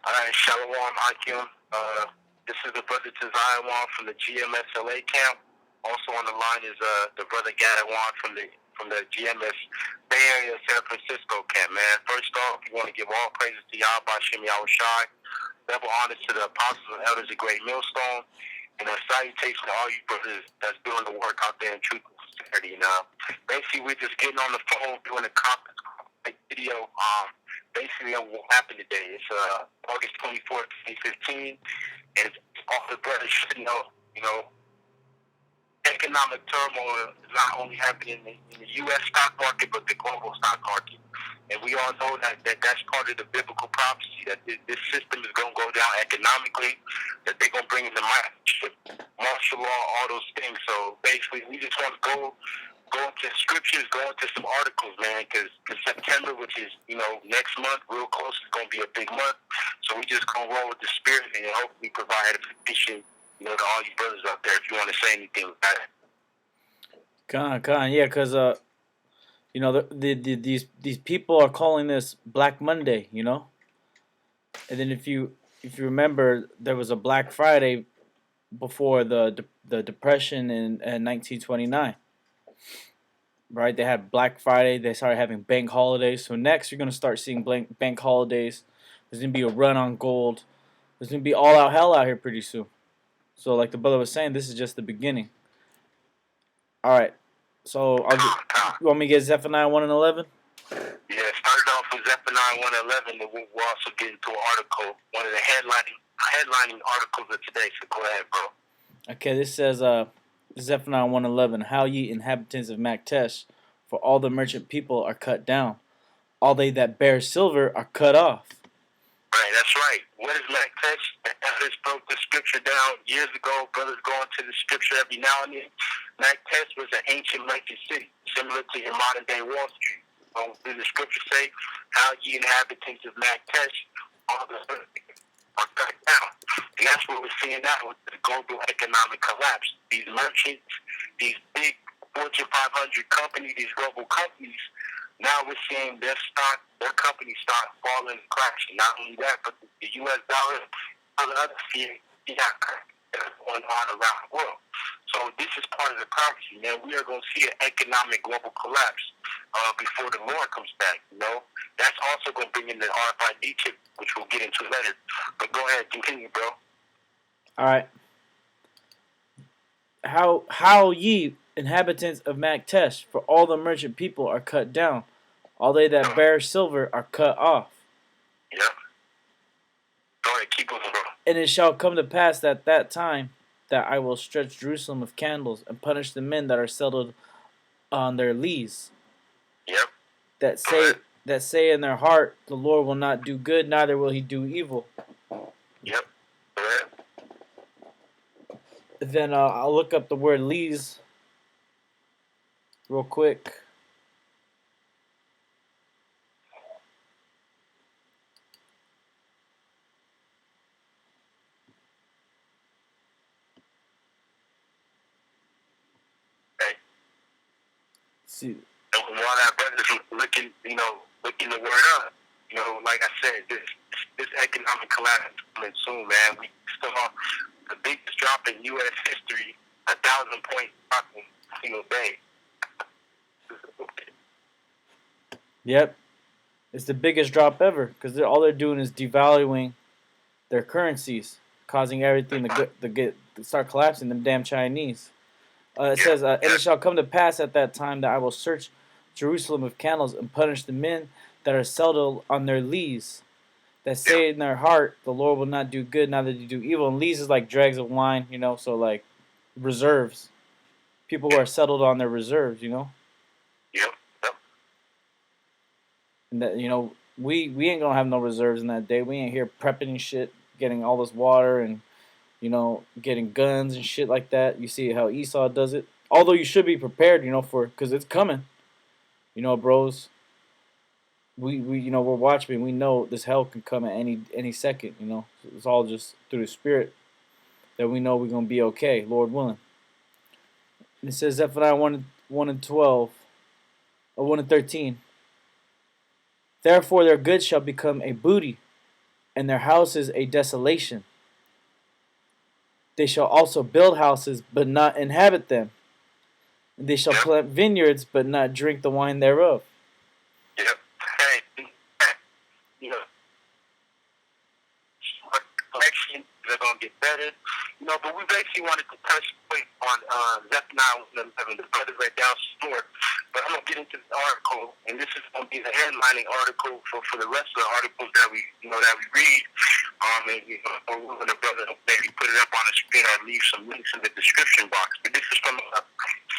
All right, Shalom Akim. This is the brother Tazaiwan from the GMSLA camp. Also on the line is the brother Gadawan from the GMS Bay Area San Francisco camp. Man, first off, we want to give all praises to Yahweh Shem Yahushai. Double honors to the apostles and elders of Great Millstone, and a salutation to all you brothers that's doing the work out there in truth and sincerity. And basically, we're just getting on the phone doing a conference video. Basically, on what happened today. It's August 24th, 2015, and all the brothers should know. Economic turmoil is not only happening in the U.S. stock market, but the global stock market. And we all know that's part of the biblical prophecy, that this system is going to go down economically, that they're going to bring in the martial law, all those things. So basically, we just want to go into scriptures, go into some articles, man, because September, which is, next month, real close, is going to be a big month. So we just going to roll with the spirit and hopefully provide edification, to all you brothers out there, if you want to say anything about it. Yeah, because these people are calling this Black Monday, and then if you remember, there was a Black Friday before the Depression in 1929, right? They had Black Friday. They started having bank holidays. So next, you're gonna start seeing bank holidays. There's gonna be a run on gold. There's gonna be all out hell out here pretty soon. So like the brother was saying, this is just the beginning. All right. So you want me to get Zephaniah 1 and 11? Yeah, started off with Zephaniah 1 and 11, and we'll also get into an article, one of the headlining articles of today. So go ahead, bro. Okay, this says Zephaniah 1:11. How ye inhabitants of Maktesh, for all the merchant people are cut down. All they that bear silver are cut off. Right, that's right. What is Maktesh? Elders broke the scripture down years ago. Brothers go into the scripture every now and then. Maktesh was an ancient merchant city, similar to your modern day Wall Street. What does the scripture say? How ye inhabitants of Maktesh, all the are cut down. And that's what we're seeing now with the global economic collapse. These merchants, these big Fortune 500 companies, these global companies, now we're seeing their companies start falling and crashing. Not only that, but the U.S. dollar, all the other fiat that's going on around the world. So this is part of the prophecy, man. We are going to see an economic global collapse before the Lord comes back, That's also going to bring in the RFID chip, which we'll get into later. But go ahead, continue, bro. All right. How ye inhabitants of Maktesh, for all the merchant people are cut down. All they that bear silver are cut off. Yep. Go ahead, keep moving, bro. And it shall come to pass at that time that I will stretch Jerusalem with candles and punish the men that are settled on their lees. Yep. That say in their heart, the Lord will not do good, neither will he do evil. Yep. Go ahead. Then I'll look up the word lees real quick. See. And while our brothers looking the word up, like I said, this economic collapse is coming soon, man. We still have the biggest drop in U.S. history, 1,000-point drop in a single day. Yep, it's the biggest drop ever because all they're doing is devaluing their currencies, causing everything to start collapsing. Them damn Chinese. It says, and it shall come to pass at that time that I will search Jerusalem with candles and punish the men that are settled on their lees, that say in their heart, the Lord will not do good, neither do do evil. And lees is like dregs of wine, so like reserves. People who are settled on their reserves, Yep. And that, we ain't gonna have no reserves in that day. We ain't here prepping and shit, getting all this water and getting guns and shit like that. You see how ESAU does it. Although you should be prepared, because it's coming. Bros. We're watching. We know this hell can come at any second. It's all just through the Spirit that we know we're gonna be okay, Lord willing. And it says Zephaniah 1 and 12, or 1 and 13. Therefore their goods shall become a booty, and their houses a desolation. They shall also build houses, but not inhabit them. And they shall Yep. plant vineyards, but not drink the wine thereof. Yep. Hey, you know, collection, they're going to get better. You know, but we basically wanted to touch point on Zephaniah 1:11. The brother read down some more. But I'm going to get into this article, and this is going to be the headlining article for the rest of the articles that we, that we read. And, or we're going to brother maybe put it up on the screen or leave some links in the description box. But this is from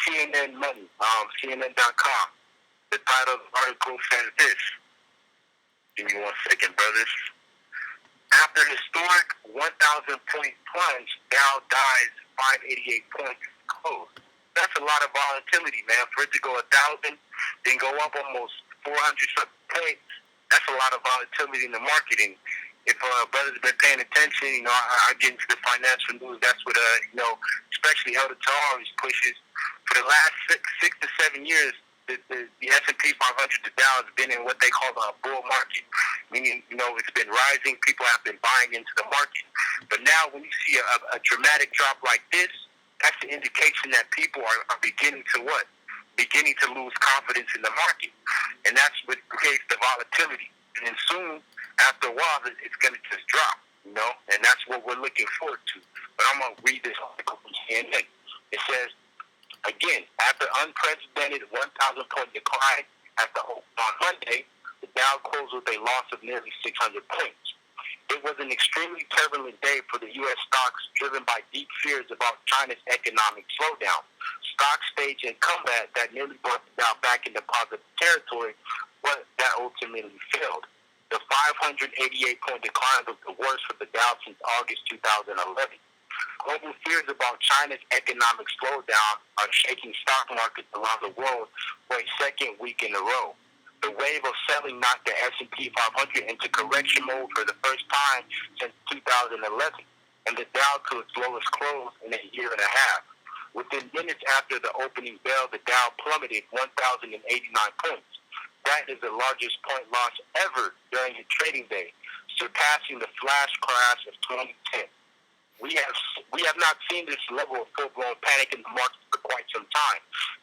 CNN Money, CNN.com. The title of the article says this. Give me 1 second, brothers. After historic 1,000-point plunge, Dow dies 588 points close. That's a lot of volatility, man. For it to go 1,000, then go up almost 400 points, that's a lot of volatility in the market. And if brothers have been paying attention, I get into the financial news. That's what, especially Elder Tar always pushes. For the last six to 7 years, the S&P 500, the Dow, has been in what they call a bull market, meaning, it's been rising. People have been buying into the market. But now when you see a dramatic drop like this, that's an indication that people are beginning to what? Beginning to lose confidence in the market. And that's what creates the volatility. And then soon, after a while, it's going to just drop, and that's what we're looking forward to. But I'm going to read this article from CNN. It says, again, after unprecedented 1,000-point decline on Monday, the Dow closed with a loss of nearly 600 points. It was an extremely turbulent day for the U.S. stocks, driven by deep fears about China's economic slowdown. Stocks staged a comeback that nearly brought the Dow back into positive territory, but that ultimately failed. The 588-point decline was the worst for the Dow since August 2011. Global fears about China's economic slowdown are shaking stock markets around the world for a second week in a row. The wave of selling knocked the S&P 500 into correction mode for the first time since 2011, and the Dow to its lowest close in a year and a half. Within minutes after the opening bell, the Dow plummeted 1,089 points. That is the largest point loss ever during a trading day, surpassing the flash crash of 2010. We have not seen this level of full-blown panic in the market for quite some time,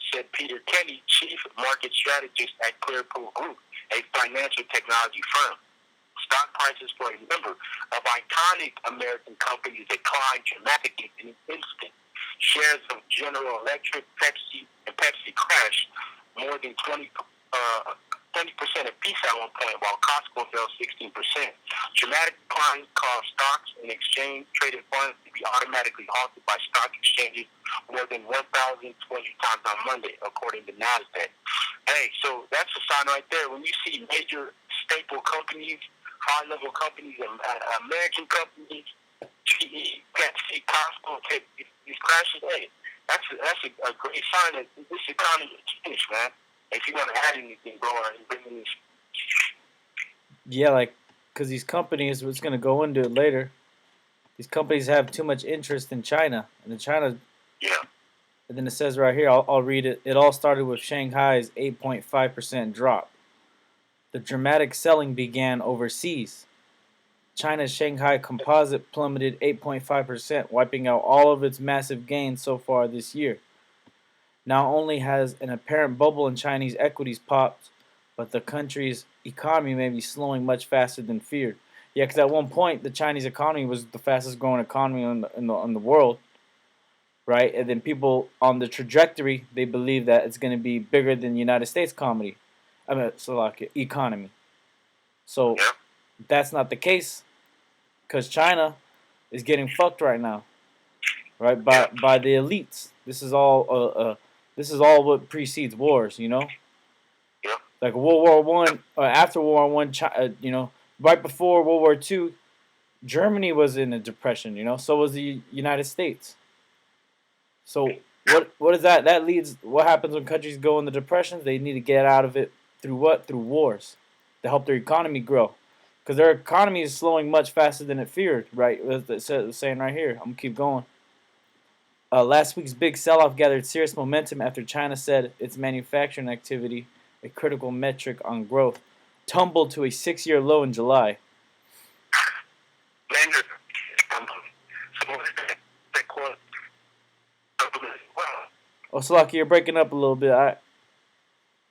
said Peter Kenny, chief market strategist at Clearpool Group, a financial technology firm. Stock prices for a number of iconic American companies declined dramatically in an instant. Shares of General Electric, Pepsi, and Pepsi crashed more than 20% apiece at one point, while Costco fell 16%. Dramatic declines caused stocks and exchange-traded funds to be automatically halted by stock exchanges more than 1,020 times on Monday, according to NASDAQ. Hey, so that's a sign right there. When you see major staple companies, high-level companies, American companies, GE, Pepsi, Costco, these crashes, hey, that's a great sign that this economy is finished, man. If you want to add anything, bro, Yeah, because these companies, we're going to go into it later, these companies have too much interest in China. And in China, yeah. And then it says right here, I'll read it. It all started with Shanghai's 8.5% drop. The dramatic selling began overseas. China's Shanghai Composite plummeted 8.5%, wiping out all of its massive gains so far this year. Not only has an apparent bubble in Chinese equities popped, but the country's economy may be slowing much faster than feared. Yeah, because at one point the Chinese economy was the fastest growing economy in the world, right? And then people on the trajectory, they believe that it's going to be bigger than the United States economy. So that's not the case, because China is getting fucked right now, right? By the elites. This is all what precedes wars, Like World War One, or after World War One, right before World War Two, Germany was in a depression, So was the United States. So what is that? That leads. What happens when countries go in the depressions? They need to get out of it through what? Through wars, to help their economy grow, because their economy is slowing much faster than it feared. Right? It's saying right here. I'm gonna keep going. Last week's big sell-off gathered serious momentum after China said its manufacturing activity, a critical metric on growth, tumbled to a 6-year low in July. Oh, Slocky, you're breaking up a little bit.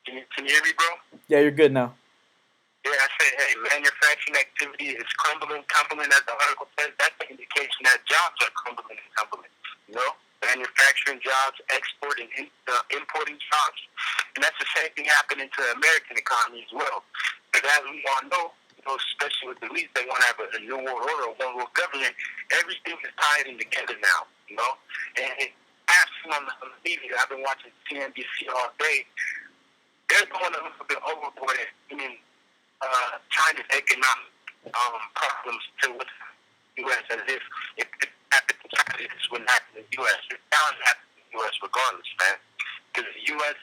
Can you hear me, bro? Yeah, you're good now. Yeah, I said, hey, manufacturing activity is crumbling, as the article says. That's an indication that jobs are crumbling and tumbling. You know, manufacturing jobs, exporting, importing jobs, and that's the same thing happening to the American economy as well. Because as we all know, especially with the elites, they want to have a new world order, a one world government. Everything is tied in together now. And I've seen on the media, I've been watching CNBC all day. They're going a little bit overboard. China's economic problems to the U.S. as if it happened to China, this wouldn't happen in the U.S. It's bound to happen in the U.S. regardless, man. Because the U.S.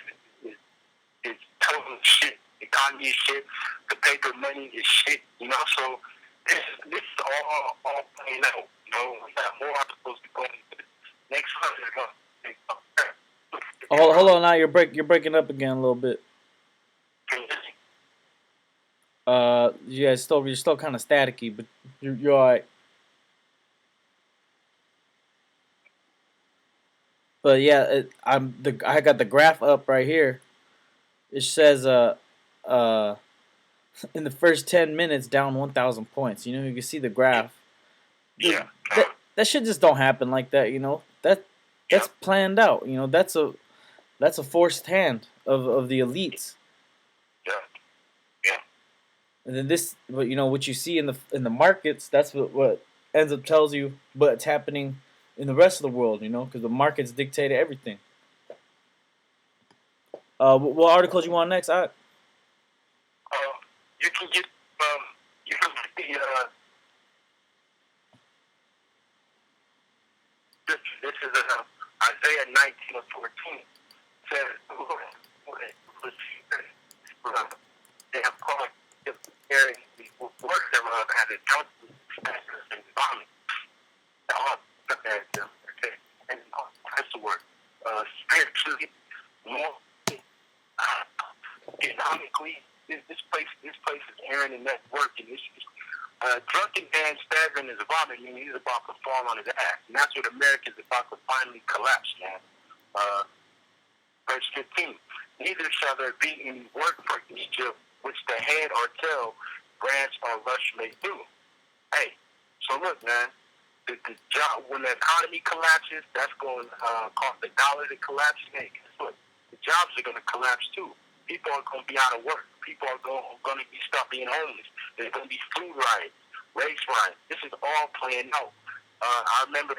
is total shit. The economy is shit. The paper money is shit. So this is all playing out. We got more articles to go into next month. Hold on now. You're breaking up again a little bit. Yeah, you're still kind of staticky, but you're all right. But yeah, I got the graph up right here. It says in the first 10 minutes down 1,000 points. You can see the graph. Yeah. That shit just don't happen like that. That's planned out. That's a forced hand of the elites. Yeah. And then what you see in the markets, that's what ends up tells you what's happening in the rest of the world, because the markets dictate everything. What articles you want next? You can get the this is Isaiah 19:14 says they have called preparing the work thereof as a drunken and vomit. And that's the word. Spiritually, more economically, this place is airing and that working. Drunken man staggering is vomit, meaning he's about to fall on his ass. And that's what America is about to finally collapse, man. Verse 15. Neither shall there be any work for Egypt, which the head or tail, branch or rush may do. Hey, so look, man. The job, when the economy collapses, that's going to cause the dollar to collapse. Hey, guess what? The jobs are going to collapse too. People are going to be out of work. People are going to start being homeless. There's going to be food riots, race riots. This is all playing out. I remember,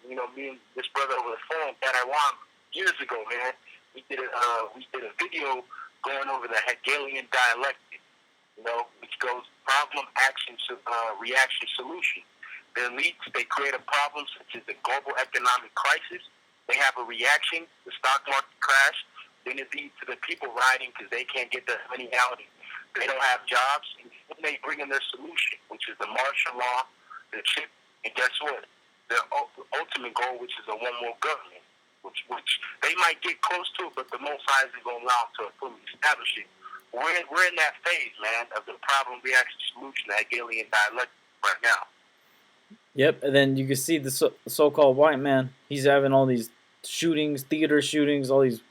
me and this brother over the phone, that I won years ago, man. We did a video going over the Hegelian dialectic, which goes problem, action, reaction, solution. The elites, they create a problem such as the global economic crisis. They have a reaction, the stock market crash. Then it leads to the people rioting because they can't get their money out. They don't have jobs. And then they bring in their solution, which is the martial law, the chip. And guess what? Their ultimate goal, which is a one world government, which they might get close to, but the Most High isn't going to allow them to fully establish it. We're in that phase, man, of the problem, reaction, solution, the Hegelian dialectic right now. Yep, and then you can see the so-called white man. He's having all these shootings, theater shootings, all these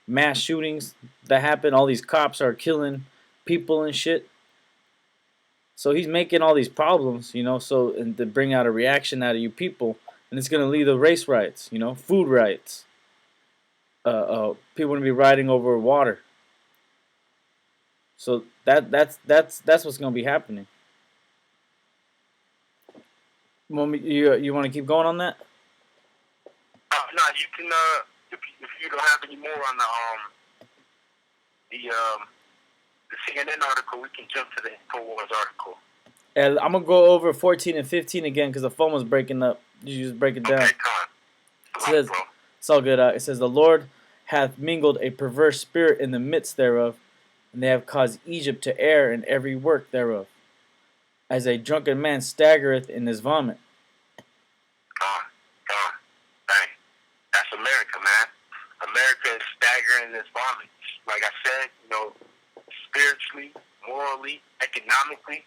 mass shootings that happen. All these cops are killing people and shit. So he's making all these problems, and to bring out a reaction out of you people, and it's gonna lead to race riots, food riots. People gonna be rioting over water. So that's what's gonna be happening. You want to keep going on that? No, you can. If you don't have any more on the CNN article, we can jump to the InfoWars article. And I'm gonna go over 14 and 15 again because the phone was breaking up. You just break it down. Okay, it says, it's all good. It says, the Lord hath mingled a perverse spirit in the midst thereof, and they have caused Egypt to err in every work thereof, as a drunken man staggereth in his vomit. Dang. That's America, man. America is staggering in its vomit. Like I said, spiritually, morally, economically,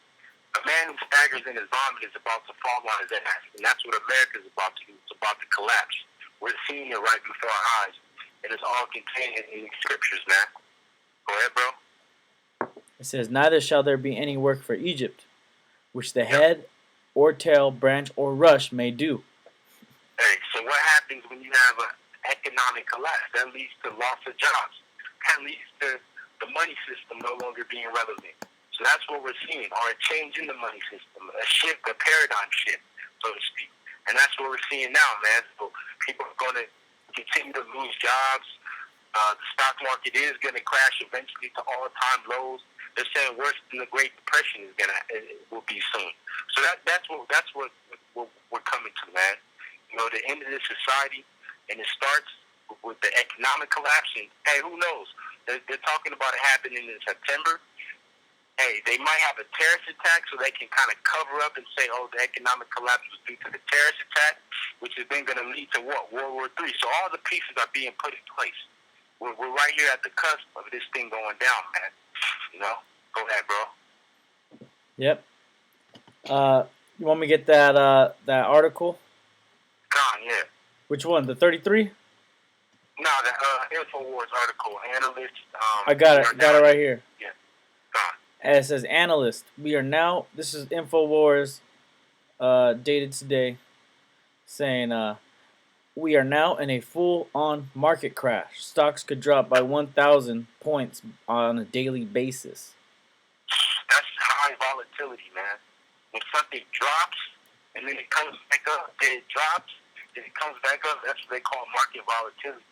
a man who staggers in his vomit is about to fall on his ass. And that's what America is about to do. It's about to collapse. We're seeing it right before our eyes. and it's all contained in the scriptures, man. Go ahead, bro. It says, "Neither shall there be any work for Egypt, which the Yep. head or tail, branch or rush may do." Hey, so what happens when you have an economic collapse? That leads to loss of jobs. That leads to the money system no longer being relevant. So that's what we're seeing, or a change in the money system, a shift, a paradigm shift, so to speak. And that's what we're seeing now, man. So people are going to continue to lose jobs. The stock market is going to crash eventually to all-time lows. They're saying worse than the Great Depression will be soon. So that's what we're coming to, man. You know, the end of this society, and it starts with the economic collapse. And hey, who knows? They're talking about it happening in September. Hey, they might have a terrorist attack so they can kind of cover up and say, oh, the economic collapse was due to the terrorist attack, which is then going to lead to what? World War III. So all the pieces are being put in place. We're right here at the cusp of this thing going down, man. You know? Go ahead, bro. Yep. You want me to get that article? Gone, yeah. Which one? The 33? No, the InfoWars article, analyst. I got it. Got it right here. Yeah. Gone. And it says, "Analyst, we are now." This is InfoWars, dated today, saying, "We are now in a full-on market crash. Stocks could drop by 1,000 points on a daily basis." That's high volatility, man. When something drops and then it comes back up, then it drops, then it comes back up, that's what they call market volatility.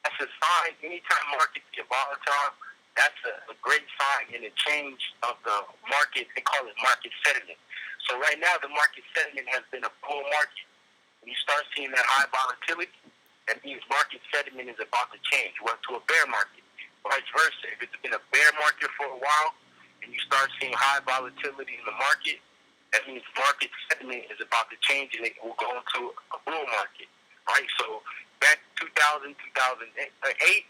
That's a sign. Anytime markets get volatile, that's a great sign in a change of the market. They call it market sentiment. So right now, the market sentiment has been a bull market. When you start seeing that high volatility, that means market sentiment is about to change. We're to a bear market. Vice versa. If it's been a bear market for a while and you start seeing high volatility in the market, that means market sentiment is about to change and it will go into a bull market. Right? So back 2000, 2008,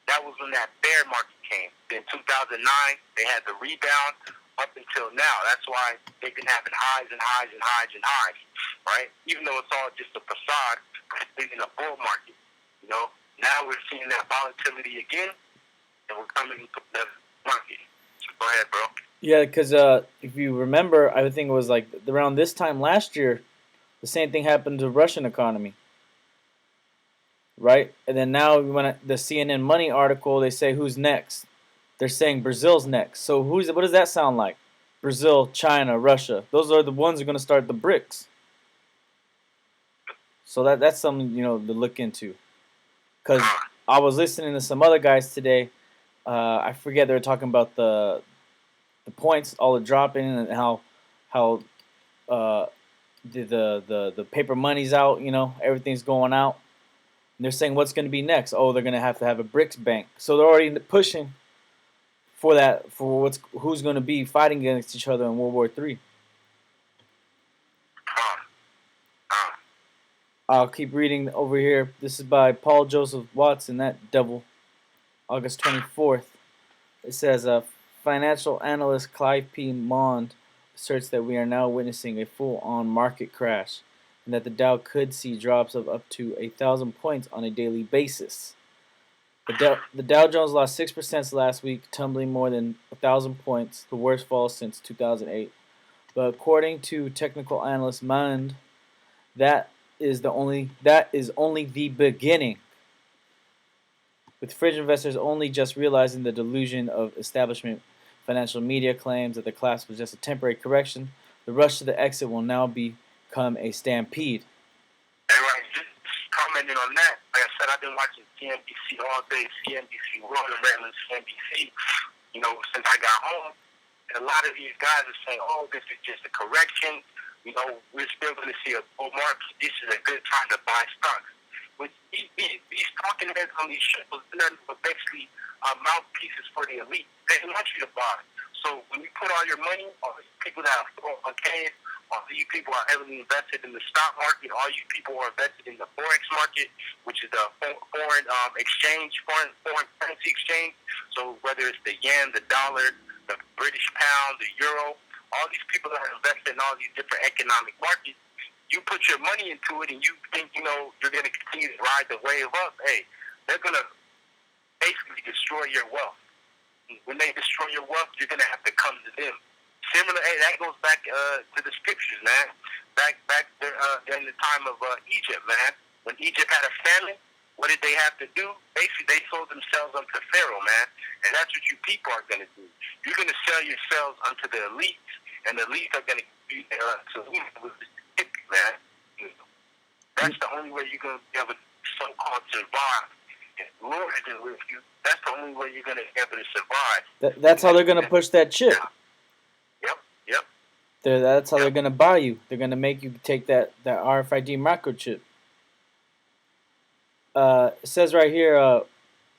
that was when that bear market came. Then 2009, they had the rebound up until now. That's why they've been having highs and highs and highs and highs, right? Even though it's all just a facade, it's been in a bull market, you know? Now we're seeing that volatility again, and we're coming into the market. So go ahead, bro. Yeah, because if you remember, I think it was like around this time last year, the same thing happened to the Russian economy. Right? And then now when the CNN Money article, they say who's next. They're saying Brazil's next. So what does that sound like? Brazil, China, Russia. Those are the ones who are going to start the BRICS. So that's something, to look into. Because I was listening to some other guys today. I forget, they were talking about the points, all the dropping, and how the paper money's out. Everything's going out. And they're saying what's going to be next. Oh, they're going to have a BRICS bank. So they're already pushing for that, for who's going to be fighting against each other in World War III. I'll keep reading over here. This is by Paul Joseph Watson, that devil, August 24th. It says, financial analyst Clive P. Mond asserts that we are now witnessing a full-on market crash, and that the Dow could see drops of up to 1,000 points on a daily basis. The Dow Jones lost 6% last week, tumbling more than 1,000 points, the worst fall since 2008. But according to technical analyst Mond, that is only the beginning. With fringe investors only just realizing the delusion of establishment financial media claims that the collapse was just a temporary correction, the rush to the exit will now become a stampede. Hey, right, just commenting on that, like I said, I've been watching CNBC all day, CNBC World and regular CNBC, since I got home. And a lot of these guys are saying, oh, this is just a correction. We're still going to see a bull market. This is a good time to buy stocks. With these talking heads on these shows, they're basically mouthpieces for the elite. They want you to buy. So when you put all your money, all these people that have 401ks, all you people are heavily invested in the stock market, all you people are invested in the forex market, which is the foreign exchange, foreign currency exchange. So whether it's the yen, the dollar, the British pound, the euro, all these people that are invested in all these different economic markets, you put your money into it and you think, you're going to continue to ride the wave up. Hey, they're gonna basically destroy your wealth. When they destroy your wealth, you're gonna have to come to them. Similar, hey, that goes back to the scriptures, man. Back there, during the time of Egypt, man. When Egypt had a famine, what did they have to do? Basically, they sold themselves unto Pharaoh, man. And that's what you people are gonna do. You're gonna sell yourselves unto the elites, and the elites are gonna be to with the stick, man. That's the only way you're gonna be able to so-called survive. If the Lord isn't with you, that's the only way you're gonna be able to survive. That's how they're gonna push that chip. Yep. That's how they're gonna buy you. They're gonna make you take that RFID microchip. It says right here,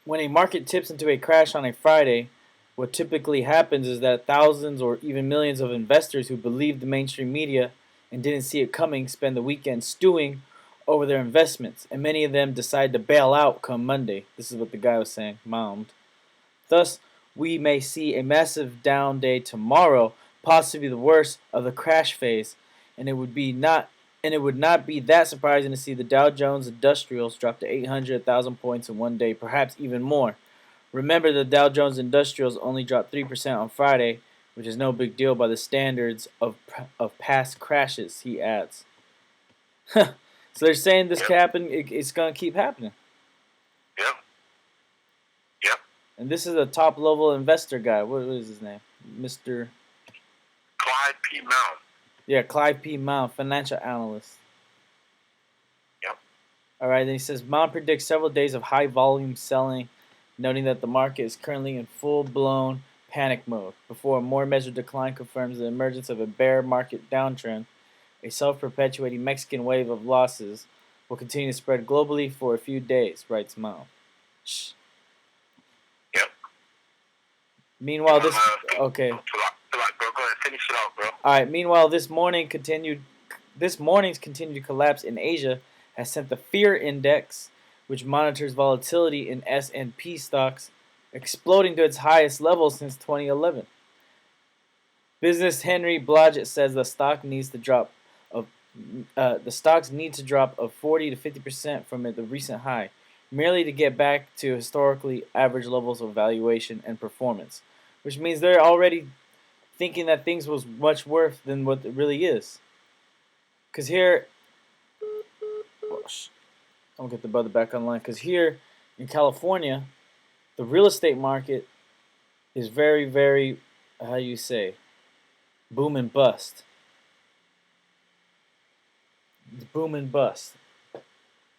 when a market tips into a crash on a Friday, what typically happens is that thousands or even millions of investors who believed the mainstream media and didn't see it coming spend the weekend stewing over their investments, and many of them decide to bail out come Monday. This is what the guy was saying, Mound. Thus, we may see a massive down day tomorrow, possibly the worst of the crash phase, and it would not be that surprising to see the Dow Jones Industrials drop to 800,000 points in one day, perhaps even more. Remember, the Dow Jones Industrials only dropped 3% on Friday, which is no big deal by the standards of past crashes, he adds. So they're saying this can happen, it's going to keep happening. Yep. And this is a top-level investor guy. What is his name? Mr. Clyde P. Mount. Yeah, Clyde P. Mount, financial analyst. Yep. All right, then he says, Mount predicts several days of high-volume selling, noting that the market is currently in full-blown panic mode. Before a more measured decline confirms the emergence of a bear market downtrend, a self-perpetuating Mexican wave of losses will continue to spread globally for a few days, writes Mao. Shh. Yep. Meanwhile, okay. Go ahead, finish it off, bro. All right. Meanwhile, this morning's continued collapse in Asia has sent the fear index, which monitors volatility in S&P stocks, exploding to its highest level since 2011. Business Henry Blodgett says the stocks need to drop of 40 to 50% from the recent high, merely to get back to historically average levels of valuation and performance, which means they're already thinking that things was much worse than what it really is. Because here, I'll get the brother back online. Because here in California, the real estate market is very, very, how do you say, boom and bust. Boom and bust.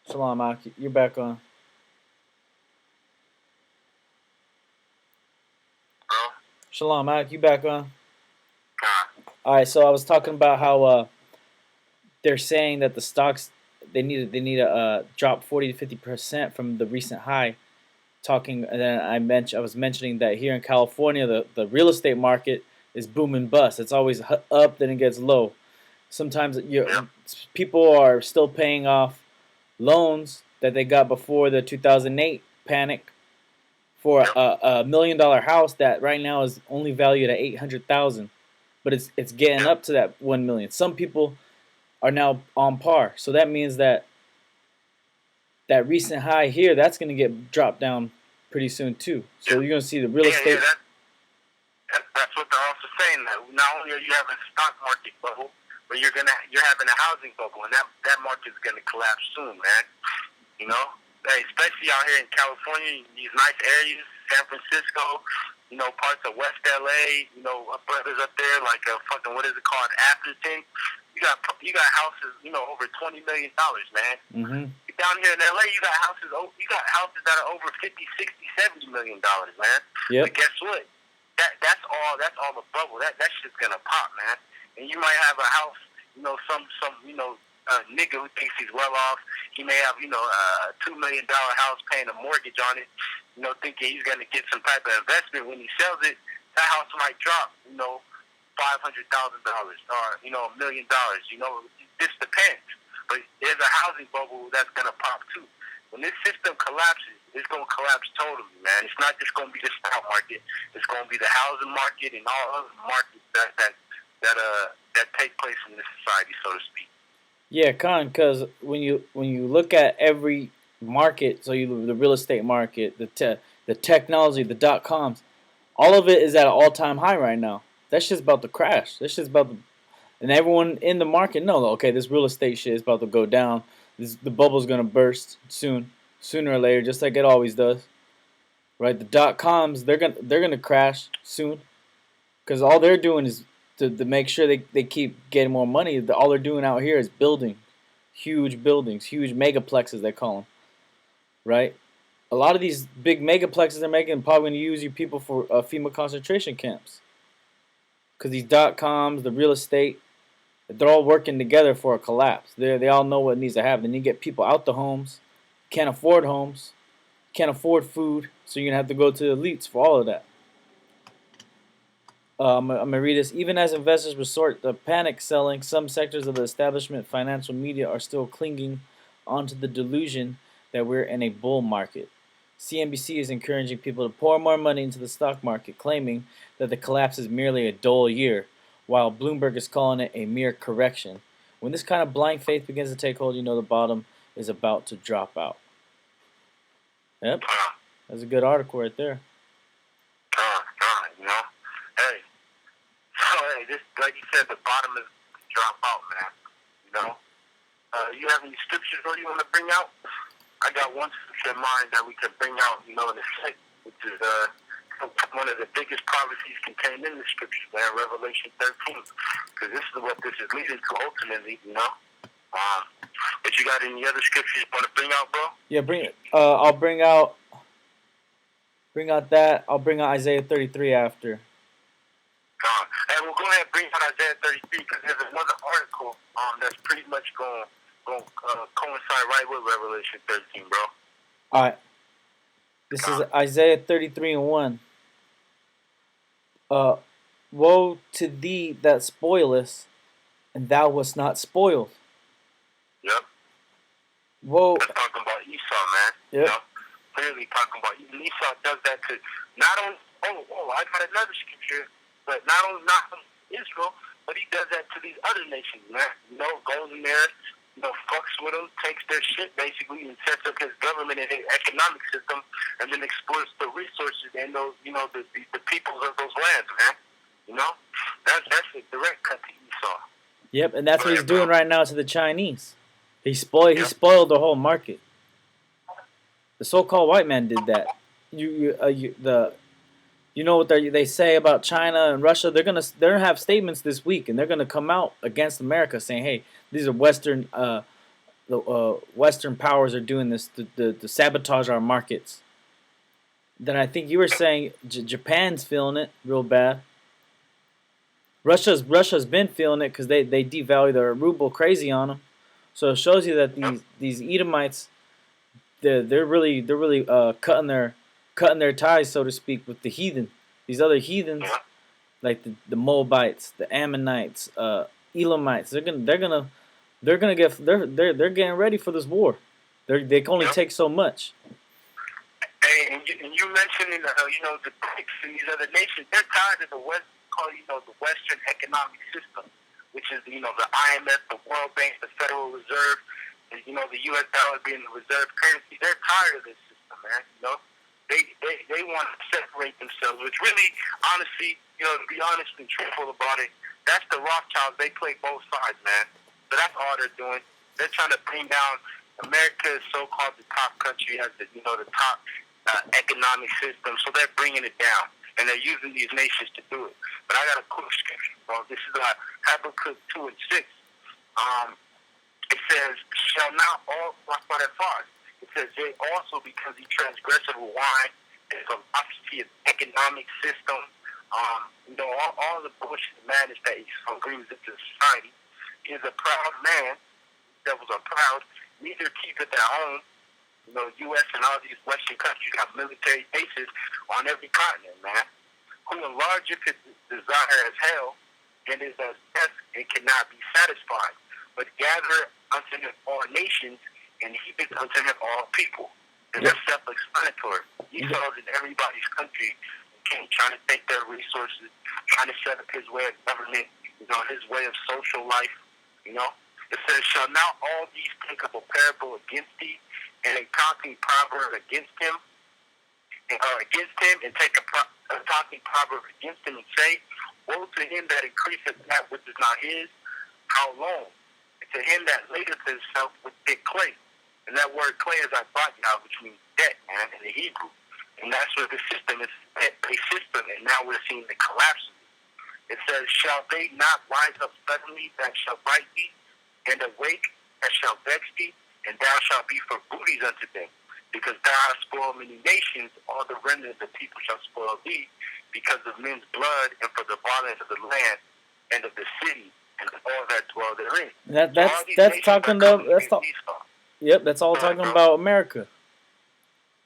Shalom, Aki. You're back on. Shalom, Aki. You back on? All right. So I was talking about how they're saying that the stocks they need to drop 40 to 50% from the recent high. And then I was mentioning that here in California, the real estate market is boom and bust. It's always up, then it gets low. Sometimes people are still paying off loans that they got before the 2008 panic for a $1 million house that right now is only valued at $800,000, but it's getting up to that $1 million. Some people are now on par, so that means that recent high here that's going to get dropped down pretty soon too. So you're going to see the real estate. That's what they're also saying. That not only are you having a stock market bubble, but you're having a housing bubble, and that market's going to collapse soon, man. You know, especially out here in California, these nice areas, San Francisco, parts of West LA, brothers up there like what is it called, Atherton. You got houses, over $20 million, man. Mm-hmm. Down here in LA, you got houses that are over 50, 60, $70 million, man. Yep. But guess what? That's all the bubble. That shit's gonna pop, man. And you might have a house, some nigga who thinks he's well off. He may have, a $2 million house paying a mortgage on it, thinking he's gonna get some type of investment. When he sells it, that house might drop, $500,000 or $1 million. This depends. But there's a housing bubble that's gonna pop too. When this system collapses, it's gonna collapse totally, man. It's not just gonna be the stock market. It's gonna be the housing market and all other markets that take place in this society, so to speak. Yeah, because when you look at every market. So the real estate market, the technology, the .coms, all of it is at an all-time high right now. That shit's about to crash. That shit's about to, and everyone in the market know, okay, this real estate shit is about to go down. The bubble's gonna burst soon, sooner or later, just like it always does. Right? The .coms, they're gonna crash soon, because all they're doing is to make sure they keep getting more money. All they're doing out here is building huge buildings, huge megaplexes they call them. Right? A lot of these big megaplexes they're making are probably going to use you people for FEMA concentration camps, because these .coms, the real estate, they're all working together for a collapse. They all know what needs to happen. Then you get people out the homes, can't afford homes, can't afford food, so you're gonna have to go to the elites for all of that. I'm gonna read this. Even as investors resort to panic selling, some sectors of the establishment financial media are still clinging onto the delusion that we're in a bull market. CNBC is encouraging people to pour more money into the stock market, claiming that the collapse is merely a dull year, while Bloomberg is calling it a mere correction. When this kind of blind faith begins to take hold, you know the bottom is about to drop out. Yep, that's a good article right there. You know, hey, so hey, this like you said, the bottom is drop out, man. You know, you have any scriptures that you want to bring out? I got one scripture in mind that we could bring out, you know, in a sec, which is one of the biggest prophecies contained in the scriptures, man, Revelation 13. Because this is what this is leading to ultimately, you know. But you got any other scriptures you want to bring out, bro? Yeah, bring it. I'll bring out that. I'll bring out Isaiah 33 after. And we'll go ahead and bring out Isaiah 33 because there's another article that's pretty much going to coincide right with Revelation 13, bro. All right. This is Isaiah 33 and 1. Woe to thee that spoilest, and thou wast not spoiled. Yep. Woe. That's talking about Esau, man. Yep. You know? Clearly talking about Esau does that to not only, I got another scripture, but not only Israel, but he does that to these other nations, man. You know, goes in there, you know, fucks with them, takes their shit basically, and sets up his government and his economic system, and then exploits the resources and those, you know, the peoples of those lands, man. You know, that's a direct cut to Esau. Yep, and that's what he's doing right now to the Chinese. He spoiled the whole market. The so-called white man did that. You know what they say about China and Russia? They're gonna have statements this week, and they're gonna come out against America, saying, "Hey, these are Western Western powers are doing this to sabotage our markets." Then I think you were saying Japan's feeling it real bad. Russia's been feeling it because they devalue their ruble crazy on them. So it shows you that these Edomites, they're really cutting their ties, so to speak, with the heathen. These other heathens, like the Moabites, the Ammonites, Elamites, they're getting ready for this war. They can only take so much. Hey, and you mentioning you know, the BRICS and these other nations, they're tired of the West, you know, the Western economic system, which is, you know, the IMF, the World Bank, the Federal Reserve, you know, the U.S. dollar being the reserve currency. They're tired of this system, man. You know, they want to separate themselves, which really, honestly, you know, to be honest and truthful about it, that's the Rothschilds. They play both sides, man. So that's all they're doing. They're trying to bring down America, is so-called the top country, has the, you know, the top economic system. So they're bringing it down, and they're using these nations to do it. But I got a quick scripture, bro. This is Habakkuk 2 and 6. It says, shall not all, it says, they also, because he transgressed the wine, the philosophy of economic system, you know, all the bullshit madness that he brings into society. He is a proud man, devils are proud, neither keepeth at home. You know, U.S. and all these Western countries have military bases on every continent, man. Who enlargeth his desire as hell, and is as death, and cannot be satisfied. But gather unto him all nations, and heapeth unto him all people. And that's self-explanatory. Esau's in everybody's country, trying to take their resources, trying to set up his way of government, you know, his way of social life, you know. It says, shall now all these take up a parable against thee, and a talking proverb against him, and take a talking proverb against him and say, woe to him that increaseth that which is not his, how long? And to him that ladeth himself with thick clay. And that word clay is now, which means debt, man, in the Hebrew. And that's what the system is, a system, and now we're seeing the collapse of it. It says, shall they not rise up suddenly that shall bite thee, and awake that shall vex thee, and thou shalt be for booties unto them? Because thou hast spoiled many nations, all the remnants of people shall spoil thee, because of men's blood, and for the violence of the land, and of the city, and of all that dwell therein. That's talking about yep, that's all talking about America.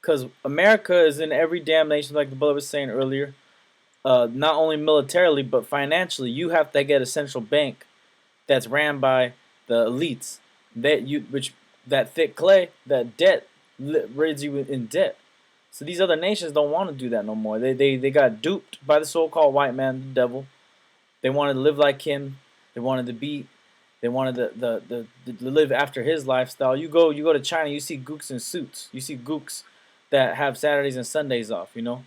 Because America is in every damn nation, like the brother was saying earlier. Not only militarily, but financially. You have to get a central bank that's ran by the elites. That thick clay, that debt, rids you in debt. So these other nations don't want to do that no more. They got duped by the so-called white man, the devil. They wanted to live like him. They wanted to be. They wanted to live after his lifestyle. You go to China, you see gooks in suits. You see gooks that have Saturdays and Sundays off. You know,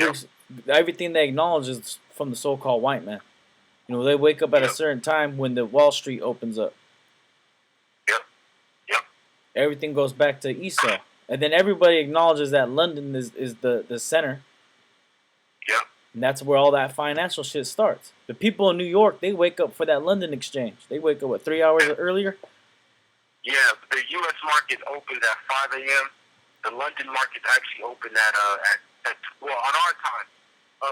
gooks, everything they acknowledge is from the so-called white man. You know, they wake up at a certain time when the Wall Street opens up. Everything goes back to ESAU. And then everybody acknowledges that London is the center. Yeah. And that's where all that financial shit starts. The people in New York, they wake up for that London exchange. They wake up, 3 hours earlier? Yeah, the U.S. market opens at 5 a.m. The London market actually opened at on our time, 5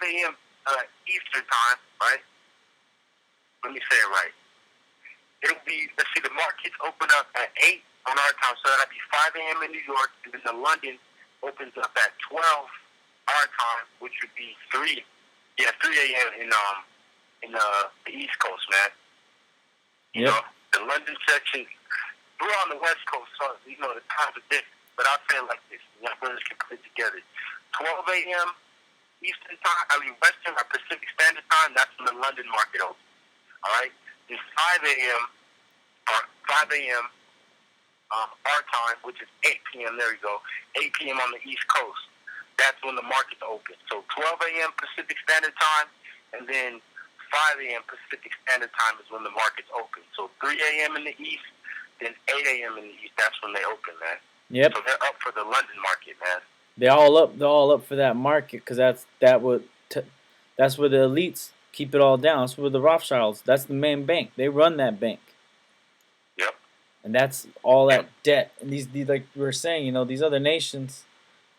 a.m. Eastern time, right? Let me say it right. It'll be, let's see, the markets open up at 8 on our time, so that'll be 5 a.m. in New York, and then the London opens up at 12 our time, which would be 3 a.m. in the East Coast, man. You know, the London section, we're on the West Coast, so, you know, the times are different, but I'll say it like this, my brothers can put it together. 12 a.m. Eastern time, Western or Pacific Standard Time, that's when the London market opens, all right? Then 5 a.m. Our time, which is 8 p.m. There we go. 8 p.m. on the East Coast. That's when the markets open. So 12 a.m. Pacific Standard Time, and then 5 a.m. Pacific Standard Time is when the markets open. So 3 a.m. in the East, then 8 a.m. in the East. That's when they open, man. Yep. So they're up for the London market, man. They're all up for that market because that's where the elites keep it all down. That's where the Rothschilds. That's the main bank. They run that bank. Yep. And that's all that debt. And these like we were saying, you know, these other nations,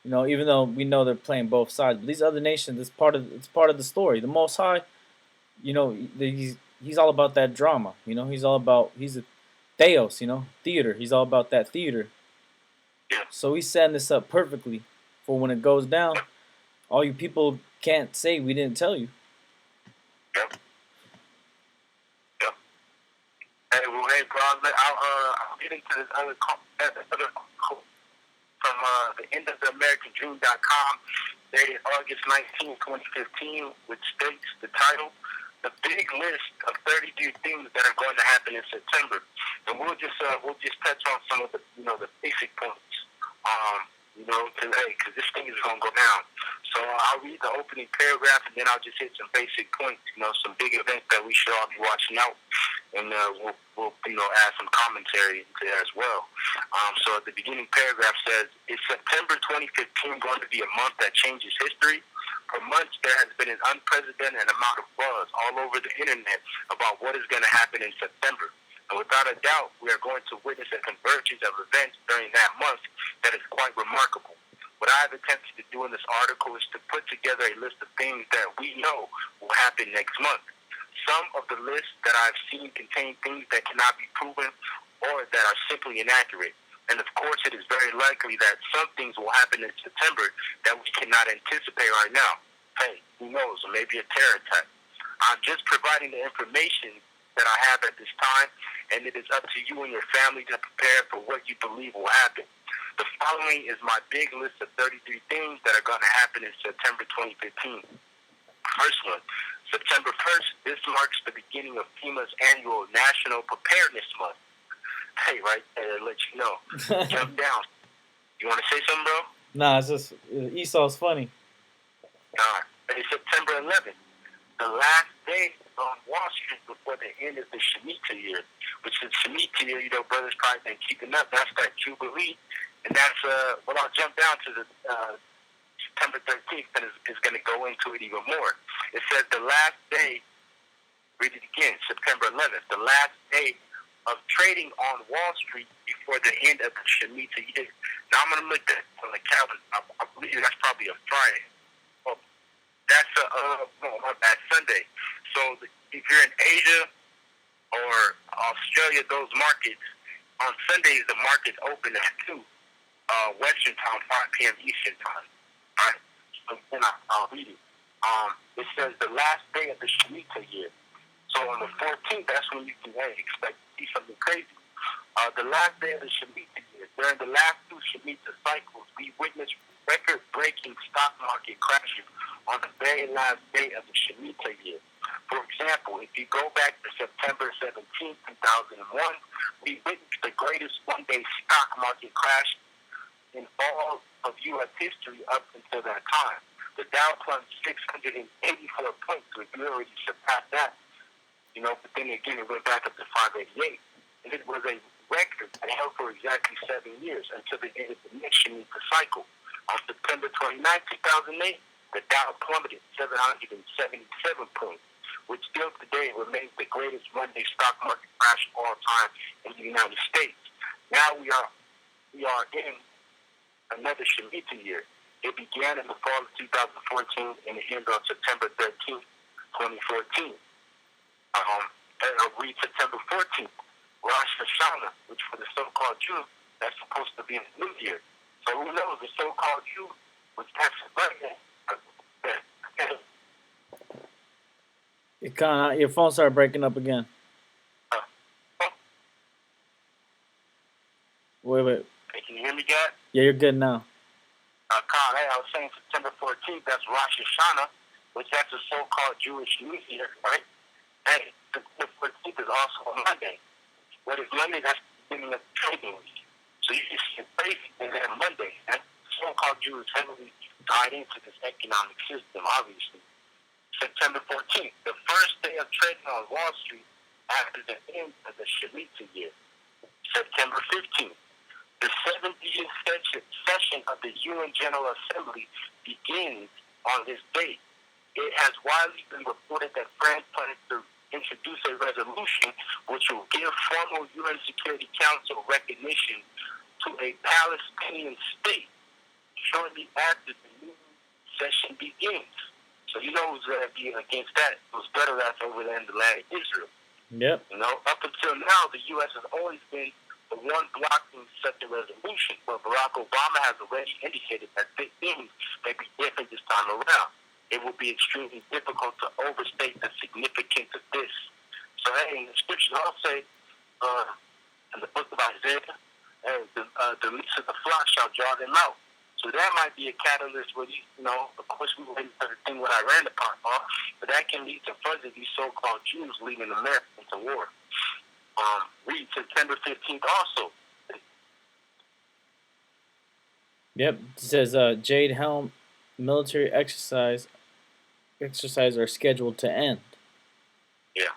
you know, even though we know they're playing both sides, but these other nations, it's part of the story. The Most High, you know, he's all about that drama. You know, he's a theos. You know, theater. He's all about that theater. Yeah. So he's setting this up perfectly for when it goes down. All you people can't say we didn't tell you. Yep. Hey, well, hey, bro, I'll get into this other quote from the end of the AmericanDream.com, dated August 19, 2015, which states the title, "The Big List of 32 Things That Are Going to Happen in September." And we'll just touch on some of the, you know, the basic points. You know, because this thing is going to go down. So I'll read the opening paragraph, and then I'll just hit some basic points, you know, some big events that we should all be watching out. And we'll you know, add some commentary into that as well. So at the beginning paragraph says, "Is September 2015 going to be a month that changes history? For months, there has been an unprecedented amount of buzz all over the internet about what is going to happen in September. And without a doubt, we are going to witness a convergence of events during that month that is quite remarkable. What I have attempted to do in this article is to put together a list of things that we know will happen next month. Some of the lists that I've seen contain things that cannot be proven or that are simply inaccurate. And of course, it is very likely that some things will happen in September that we cannot anticipate right now. Hey, who knows? Or maybe a terror attack. I'm just providing the information that I have at this time, and it is up to you and your family to prepare for what you believe will happen. The following is my big list of 33 things that are going to happen in September 2015. First one, September 1st, this marks the beginning of FEMA's annual National Preparedness Month. Hey, right there, let you know. Jump down. You want to say something, bro? Nah, it's just Esau's funny. It's September 11th, the last day on Wall Street before the end of the Shemitah year, which is Shemitah year, brothers probably been keeping up. That's that Jubilee. And that's, I'll jump down to the September 13th and is going to go into it even more. It says the last day, read it again, September 11th, the last day of trading on Wall Street before the end of the Shemitah year. Now I'm going to look at on the calendar. I believe that's probably a Friday. Oh, that's my bad, Sunday. So if you're in Asia or Australia, those markets, on Sundays the markets open at 2 Western time, 5 p.m. Eastern time. All right? So then I'll read it. It says the last day of the Shemitah year. So on the 14th, that's when you can expect to see something crazy. The last day of the Shemitah year, during the last 2 Shemitah cycles, we witnessed record-breaking stock market crashes on the very last day of the Shemitah year. For example, if you go back to September 17, 2001, we witnessed the greatest one-day stock market crash in all of U.S. history up until that time. The Dow plunged 684 points, so if you already surpassed that, but then again, it went back up to 588. And it was a record that held for exactly 7 years until the end of the next Shemitah cycle. On September 29, 2008, the Dow plummeted 777 points, which still today remains the greatest Monday stock market crash of all time in the United States. Now we are in another Shemitah year. It began in the fall of 2014 and it ended on September 13, 2014. I'll read September 14th, Rosh Hashanah, which for the so-called Jew, that's supposed to be in the New Year. So who knows, the so-called Jew was actually Your phone started breaking up again. Wait. Hey, can you hear me, guys? Yeah, you're good now. Khan, I was saying September 14th, that's Rosh Hashanah, which that's the so-called Jewish New Year, right? Hey, the 14th is also a Monday. What is Monday? That's the beginning of the trading week. So you just get crazy and then Monday. That so-called Jew is heavily tied into this economic system, obviously. September 14th, the first day of trading on Wall Street after the end of the Shemitah year. September 15th, the 70th session of the UN General Assembly begins on this date. It has widely been reported that France plans to introduce a resolution which will give formal UN Security Council recognition to a Palestinian state shortly after the new session begins. So you know who's going to be against that? Those better that's over there in the land of Israel. Yep. Up until now, the U.S. has always been the one blocking such a resolution, but Barack Obama has already indicated that things may be different this time around. It will be extremely difficult to overstate the significance of this. So, hey, in the scriptures, I'll say, in the book of Isaiah, the least of the flock shall draw them out. So that might be a catalyst where, of course, we were waiting for the thing with Iran to pop off, but that can lead to further these so-called Jews leading America into war. Read September 15th also. Yep, it says Jade Helm military exercise are scheduled to end. Yeah.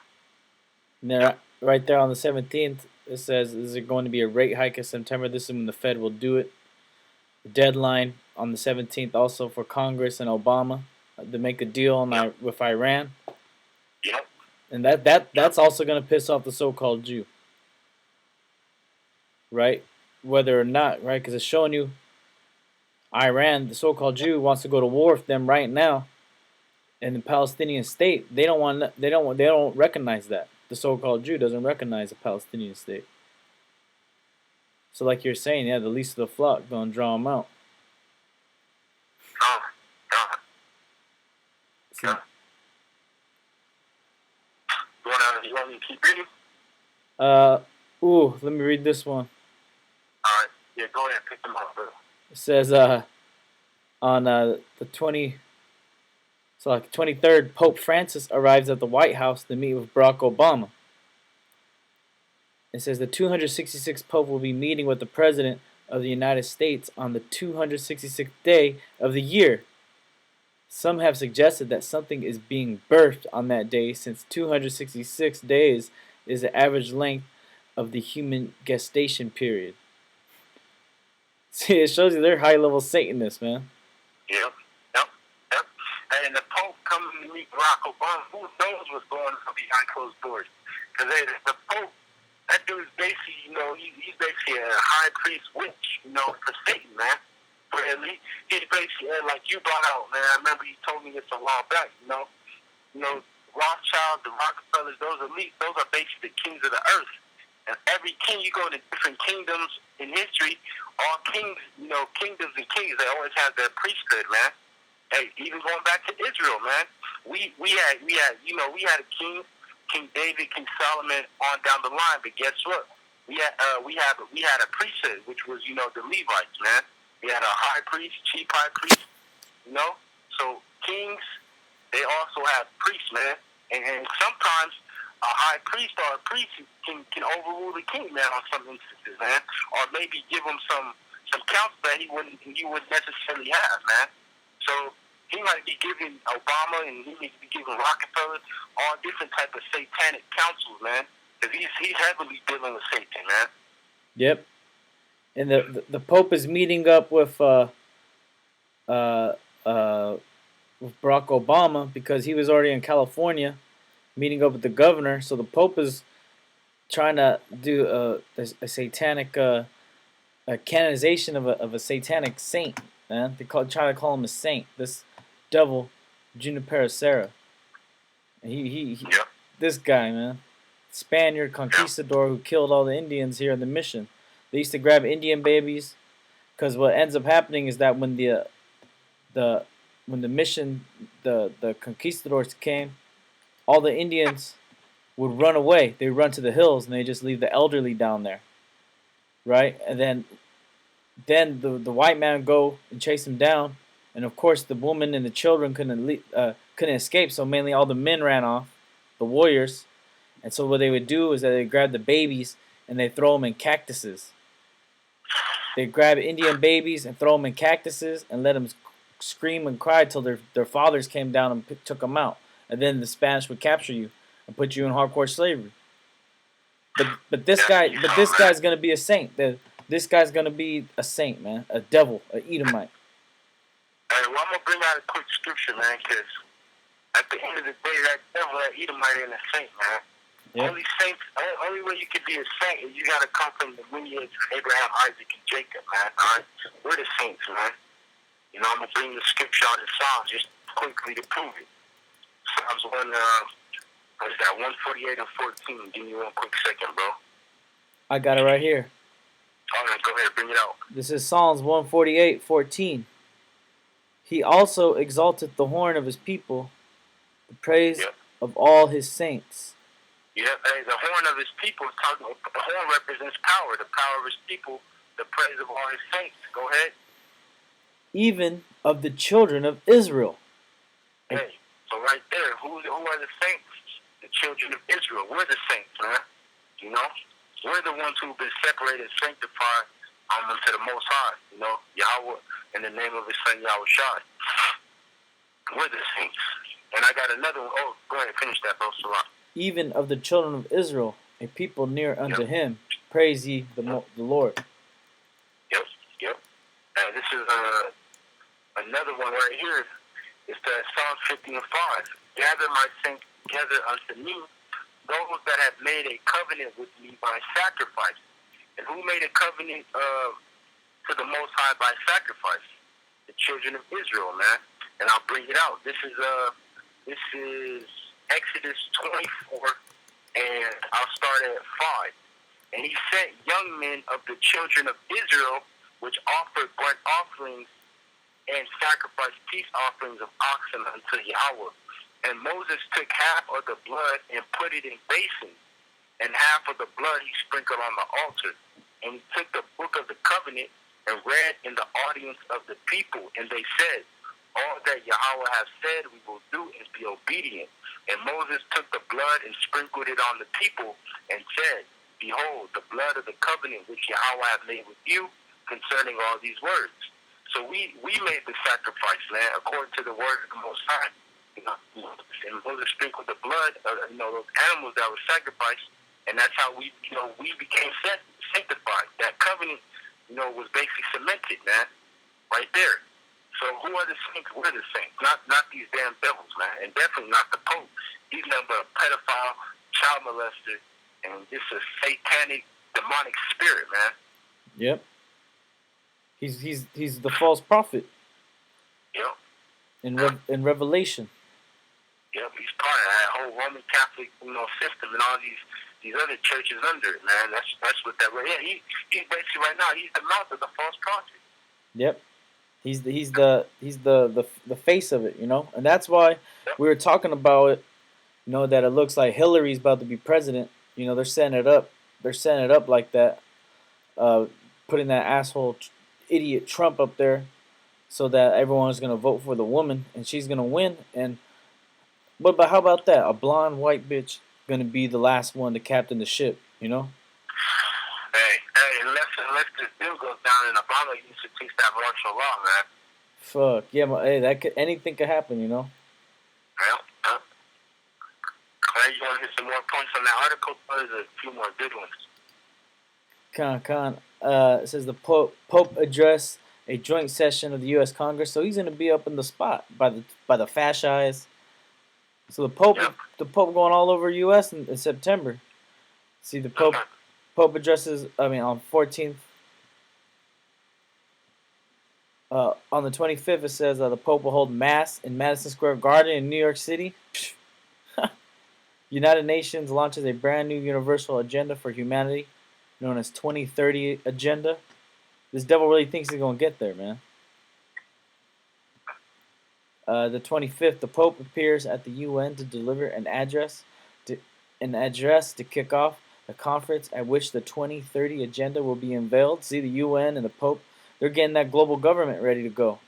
And then right there on the 17th, it says, is there going to be a rate hike in September? This is when the Fed will do it. The deadline on the 17th also for Congress and Obama to make a deal with Iran. Yep. And that's also going to piss off the so-called Jew. Right? Whether or not, right? Because it's showing you Iran, the so-called Jew, wants to go to war with them right now. And the Palestinian state, they don't recognize that. The so-called Jew doesn't recognize the Palestinian state. So like you're saying, the least of the flock gonna draw them out. So, you want me to keep reading? Let me read this one. Alright, yeah, go ahead, pick them up, bro. It says, on the 23rd, Pope Francis arrives at the White House to meet with Barack Obama. It says the 266th Pope will be meeting with the President of the United States on the 266th day of the year. Some have suggested that something is being birthed on that day since 266 days is the average length of the human gestation period. See, it shows you they're high-level Satanists, man. Yep, yep, yep. And the Pope coming to meet Barack Obama, who knows what's going on behind closed doors? Because the Pope, that dude's basically, he's basically a high priest witch, for Satan, man. For elite, he's basically, like you brought out, man. I remember you told me this a while back, Rothschild, the Rockefellers, those elites, those are basically the kings of the earth. And every king, you go to different kingdoms in history, all kings, kingdoms and kings, they always have their priesthood, man. Hey, even going back to Israel, man, we had a king, King David, King Solomon, on down the line. But guess what? We had a priesthood, which was the Levites, man. We had a high priest, chief high priest, So kings, they also have priests, man. And sometimes a high priest or a priest can overrule the king, man, on some instances, man. Or maybe give him some counsel that he wouldn't necessarily have, man. So he might be giving Obama and he might be giving Rockefeller all different type of satanic counsels, man. Because he's heavily dealing with Satan, man. Yep. And the Pope is meeting up with Barack Obama because he was already in California, meeting up with the governor. So the Pope is trying to do a satanic a canonization of a satanic saint. Man, try to call him a saint. This devil, Junipero Serra. He this guy, man, Spaniard conquistador who killed all the Indians here in the mission. They used to grab Indian babies, because what ends up happening is that when the mission, the conquistadors came, all the Indians would run away. They run to the hills and they just leave the elderly down there, right? And then the white man would go and chase them down, and of course the woman and the children couldn't escape. So mainly all the men ran off, the warriors, and so what they would do is that they grab the babies and they throw them in cactuses. They grab Indian babies and throw them in cactuses and let them scream and cry till their fathers came down and took them out. And then the Spanish would capture you and put you in hardcore slavery. But this guy's gonna be a saint. This guy's gonna be a saint, man, a devil, an Edomite. Hey, well, I'm gonna bring out a quick scripture, man, because at the end of the day, that devil, that Edomite, ain't a saint, man. Yeah. Only way you can be a saint is you gotta come from the lineage of Abraham, Isaac, and Jacob, man. All right, we're the saints, man. I'm gonna bring the scripture out of Psalms just quickly to prove it. Psalms 148 and 14. Give me one quick second, bro. I got it right here. All right, go ahead, bring it out. This is Psalms 148:14. He also exalteth the horn of his people, the praise of all his saints. Yeah, hey, the horn of his people, the horn represents power. The power of his people, the praise of all his saints. Go ahead. Even of the children of Israel. Hey, so right there, who are the saints? The children of Israel. We're the saints, man. We're the ones who've been separated, sanctified unto the Most High. Yahweh, in the name of His Son Yahweh Shai. We're the saints. And I got another one. Oh, go ahead, finish that, bro. Salah. Even of the children of Israel, a people near unto Him, praise ye the Lord. Yep. And this is another one right here. It's the Psalm 50 and 5. Gather my saints together unto me, those that have made a covenant with me by sacrifice. And who made a covenant to the Most High by sacrifice? The children of Israel, man. And I'll bring it out. This is Exodus 24, and I'll start at 5. And he sent young men of the children of Israel, which offered burnt offerings and sacrificed peace offerings of oxen unto Yahweh. And Moses took half of the blood and put it in basins, and half of the blood he sprinkled on the altar. And he took the book of the covenant and read in the audience of the people, and they said, all that Yahweh has said we will do is be obedient. And Moses took the blood and sprinkled it on the people and said, behold, the blood of the covenant which Yahweh hath made with you concerning all these words. So we made the sacrifice, man, according to the word of the Most High. And Moses sprinkled the blood of those animals that were sacrificed, and that's how we became sanctified. That covenant, was basically cemented, man, right there. So who are the saints? We're the saints, not these damn devils, man, and definitely not the Pope. He's nothing but a pedophile, child molester, and just a satanic, demonic spirit, man. Yep. He's the false prophet. Yep. In Revelation. Yep, he's part of that whole Roman Catholic, system and all these other churches under it, man. That's what that. Yeah, he's basically right now. He's the mouth of the false prophet. Yep. He's the face of it, and that's why we were talking about it. That it looks like Hillary's about to be president. They're setting it up. They're setting it up like that, putting that asshole idiot Trump up there, so that everyone's gonna vote for the woman and she's gonna win. And but how about that? A blonde white bitch gonna be the last one to captain the ship. Hey, unless this bill goes down and Obama used to teach that martial law, man. Fuck yeah, hey, anything could happen, Well. You want to hit some more points on that article? Or there's a few more good ones. It says the Pope addressed a joint session of the U.S. Congress, so he's going to be up in the spot by the fascists. So the Pope going all over U.S. in September. See, the Pope addresses. On 14th. On the 25th, it says the Pope will hold mass in Madison Square Garden in New York City. United Nations launches a brand new universal agenda for humanity, known as 2030 Agenda. This devil really thinks he's going to get there, man. The 25th, the Pope appears at the UN to deliver an address to kick off a conference at which the 2030 Agenda will be unveiled. See, the UN and the Pope, they're getting that global government ready to go.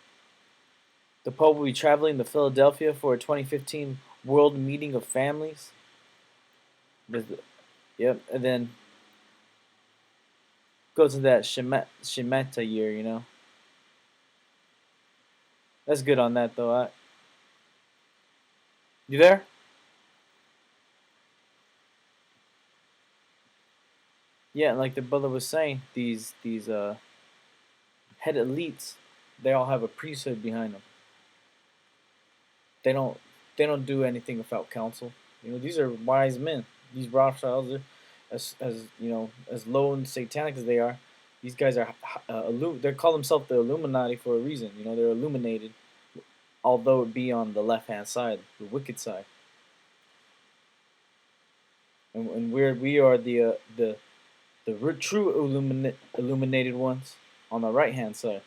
The Pope will be traveling to Philadelphia for a 2015 World Meeting of Families. Yep, and then goes to that Shemitah year, That's good on that, though. You there? Yeah, like the brother was saying, these head elites, they all have a priesthood behind them. They don't do anything without counsel. These are wise men. These Rothschilds, as low and satanic as they are, these guys are they call themselves the Illuminati for a reason. They're illuminated, although it be on the left hand side, the wicked side. And we are the true illuminated ones on the right hand side.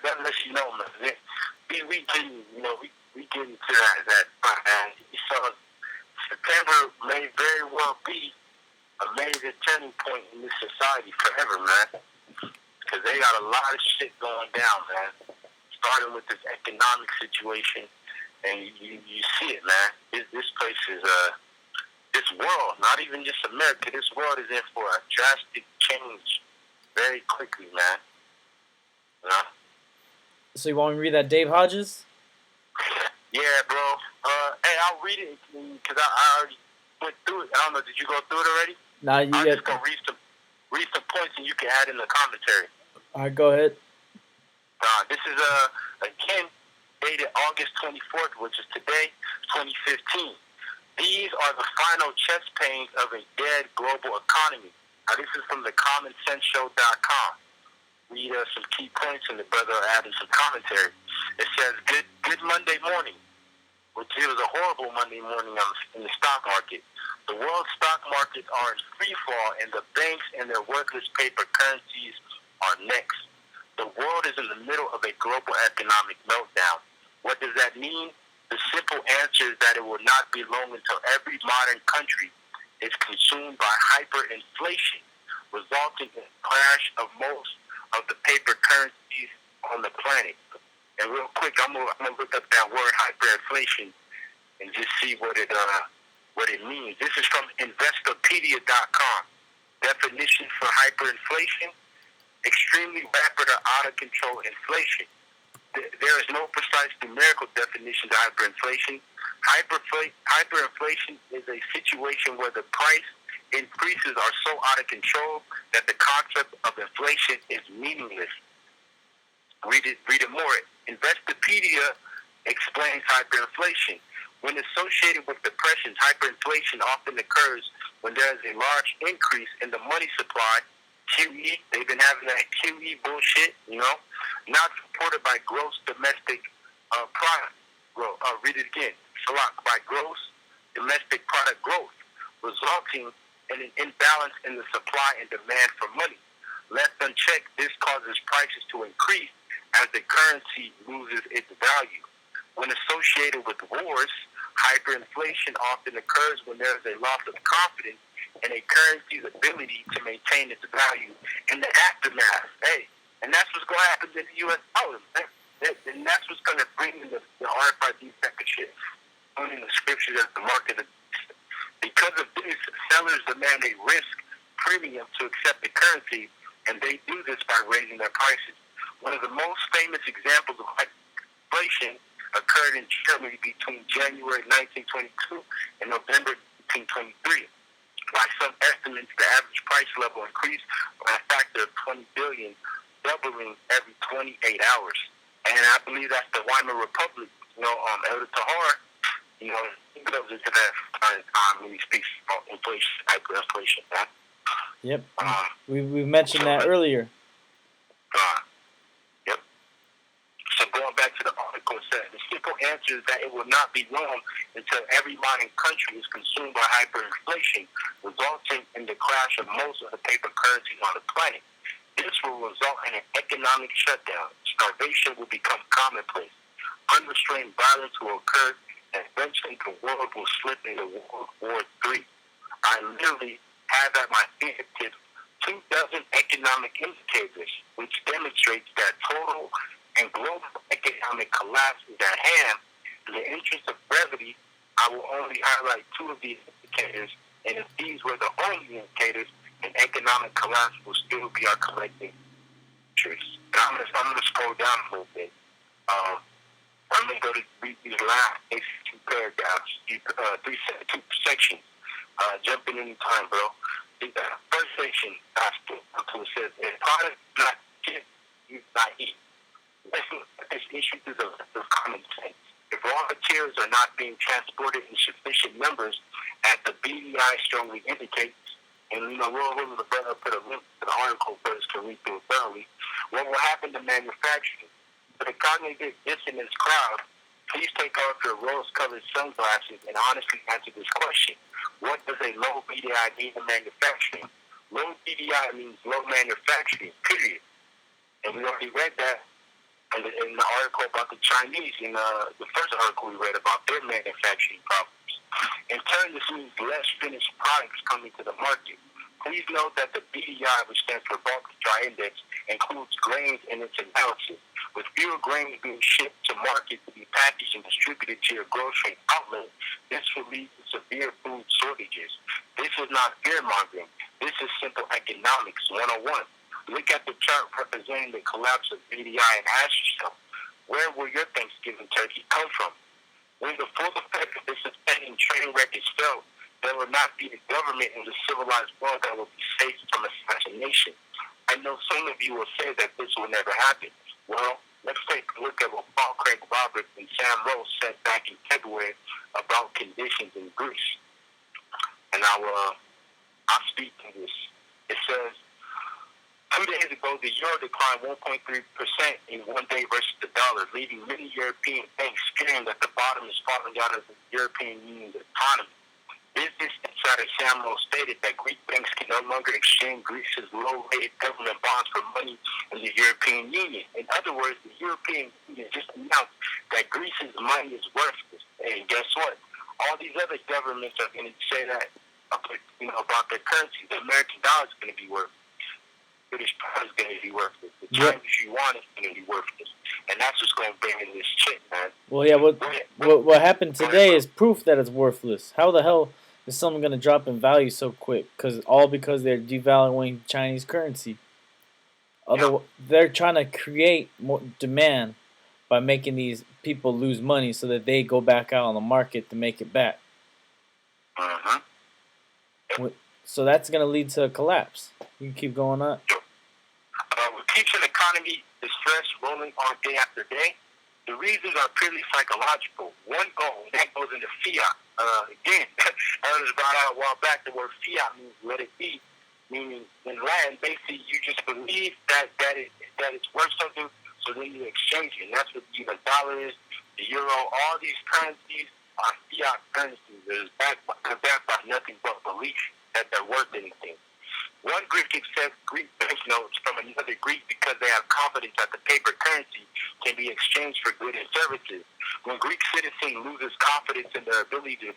That lets you know, man. We get into that and so September may very well be a major turning point in this society forever, man. Because they got a lot of shit going down, man. Starting with this economic situation, and you see it, man. This place is this world, not even just America. This world is in for a drastic change very quickly, man. So you want me to read that Dave Hodges? Yeah, bro. Hey, I'll read it because I already went through it. I don't know. Did you go through it already? Nah, I'll just go read some points and you can add in the commentary. All right, go ahead. This is again dated August 24th, which is today, 2015. These are the final chest pains of a dead global economy. Now, this is from the CommonSenseShow.com. Read some key points, and the brother added some commentary. It says, good Monday morning, which it was a horrible Monday morning in the stock market. The world stock markets are in free fall, and the banks and their worthless paper currencies are next. The world is in the middle of a global economic meltdown. What does that mean? The simple answer is that it will not be long until every modern country is consumed by hyperinflation, resulting in the crash of most of the paper currencies on the planet. And real quick, I'm gonna look up that word hyperinflation just see what it means. This is from Investopedia.com. Definition for hyperinflation: extremely rapid or out of control inflation. There is no precise numerical definition to hyperinflation. Hyperinflation is a situation where the price increases are so out of control that the concept of inflation is meaningless. Read it more. Investopedia explains hyperinflation. When associated with depressions, hyperinflation often occurs when there is a large increase in the money supply. QE, they've been having that QE bullshit, not supported by gross domestic product growth. Read it again. By gross domestic product growth, resulting in an imbalance in the supply and demand for money. Left unchecked, this causes prices to increase as the currency loses its value. When associated with wars, hyperinflation often occurs when there is a loss of confidence in a currency's ability to maintain its value in the aftermath. Hey, and that's what's going to happen to the U.S. dollar, man. And that's what's going to bring in the RFID type of shit. In the scripture that the market, because of this, sellers demand a risk premium to accept the currency, and they do this by raising their prices. One of the most famous examples of hyperinflation occurred in Germany between January 1922 and November 1923. By some estimates, the average price level increased by a factor of 20 billion, doubling every 28 hours. And I believe that's the Weimar Republic. Elder Tahar, he goes into that time when he speaks about inflation, hyperinflation. Right? Yep. We mentioned that earlier. Yep. So going back to the article, it says the simple answer is that it will not be long until every modern country is consumed by hyperinflation, resulting in the crash of most of the paper currencies on the planet. This will result in an economic shutdown. Starvation will become commonplace. Unrestrained violence will occur, and eventually the world will slip into World War III. I literally have at my fingertips 24 economic indicators, which demonstrates that total and global economic collapse is at hand. In the interest of brevity, I will only highlight 2 of these indicators, and if these were the only indicators, an economic collapse will still be our collective interest. I'm going to scroll down a little bit. I'm going to go to read these last 2 paragraphs, 2 sections. Jump in any time, bro. The first section, it says, if product do not get, you not eat. This issue is of common sense. If raw materials are not being transported in sufficient numbers, as the BDI strongly indicates, and we'll put a link to the article for us to read through thoroughly, what will happen to manufacturing? For the cognitive dissonance crowd, please take off your rose-colored sunglasses and honestly answer this question. What does a low BDI mean in manufacturing? Low BDI means low manufacturing, period. And we already read that in the article about the Chinese, in the first article we read about their manufacturing problems. In turn, this means less finished products coming to the market. Please note that the BDI, which stands for Bulk Dry Index, includes grains in its analysis. With fewer grains being shipped to market to be packaged and distributed to your grocery outlet, this will lead to severe food shortages. This is not fear-mongering. This is simple economics 101. Look at the chart representing the collapse of BDI and ask yourself, where will your Thanksgiving turkey come from? When the full effect of this impending train wreck is felt, there will not be a government in the civilized world that will be safe from assassination. I know some of you will say that this will never happen. Well, let's take a look at what Paul Craig Roberts and Sam Rose said back in February about conditions in Greece. And I'll speak to this. It says, 2 days ago, the euro declined 1.3% in one day versus the dollar, leaving many European banks fearing that the bottom is falling out of the European Union's economy. Business insider Sam Rose stated that Greek banks can no longer exchange Greece's low-rated government bonds for money in the European Union. In other words, the European Union just announced that Greece's money is worthless. And guess what? All these other governments are going to say that about their currency. The American dollar is going to be worthless. British pound is going to be worthless. The Chinese yuan is going to be worthless. And that's what's going to bring in this shit, man. Well, yeah, what happened today is proof that it's worthless. How the hell is something gonna drop in value so quick? Because they're devaluing Chinese currency. Yep. They're trying to create more demand by making these people lose money so that they go back out on the market to make it back. Uh-huh. So that's gonna lead to a collapse. You can keep going on. What keeps an economy distressed rolling on day after day? The reasons are purely psychological. One goal, that goes into fiat. Again, Ernest brought out a while back the word fiat means let it be, meaning in Latin, basically you just believe that it's worth something, so then you exchange it. And that's what the dollar is, the euro, all these currencies are fiat currencies. They're backed by nothing but belief that they're worth anything. One Greek accepts Greek banknotes from another Greek because they have confidence that the paper currency can be exchanged for goods and services. When Greek citizen loses confidence in their ability to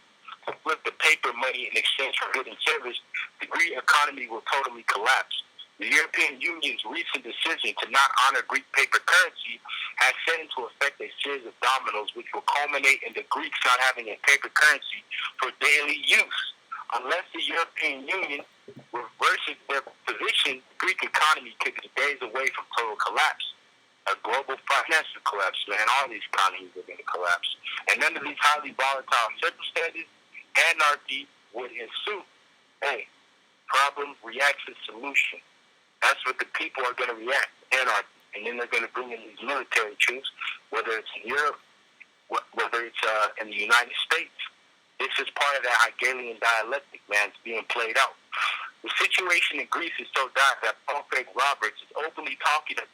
flip the paper money in exchange for goods and service, the Greek economy will totally collapse. The European Union's recent decision to not honor Greek paper currency has set into effect a series of dominoes which will culminate in the Greeks not having a paper currency for daily use. Unless the European Union reverses their position, the Greek economy could be days away from total collapse. A global financial collapse, man. All these economies are going to collapse. And under these highly volatile circumstances, anarchy would ensue. Hey, problem, reaction, solution. That's what the people are going to react, anarchy. And then they're going to bring in these military troops, whether it's in Europe, whether it's in the United States. This is part of that Hegelian dialectic, man. It's being played out. The situation in Greece is so dire that Prophet Roberts is openly talking about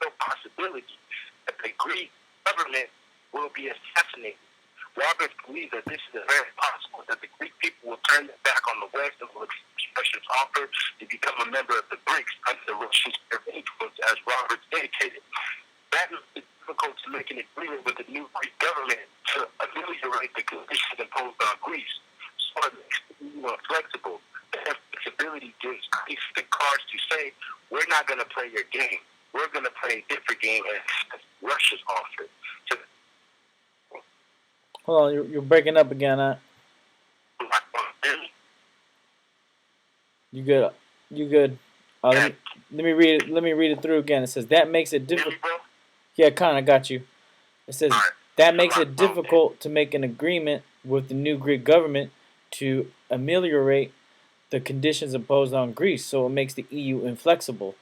the possibility that the Greek government will be assassinated. Roberts believes that this is very possible, that the Greek people will turn their back on the West and will accept Russia's offer to become a member of the BRICS under the Russian sphere of influence, as Roberts indicated. That is difficult to make an agreement with the new Greek government to ameliorate the conditions imposed on Greece. So it makes it more flexible. That flexibility gives Greece the cards to say, we're not going to play your game. We're going to play a different game and accept Russia's offer. So, Hold on, you're breaking up again, huh? You good? You good? Let me read it. Let me read it through again. It says that makes it difficult. Yeah, kind of got you. It says that makes it difficult to make an agreement with the new Greek government to ameliorate the conditions imposed on Greece. So it makes the EU inflexible.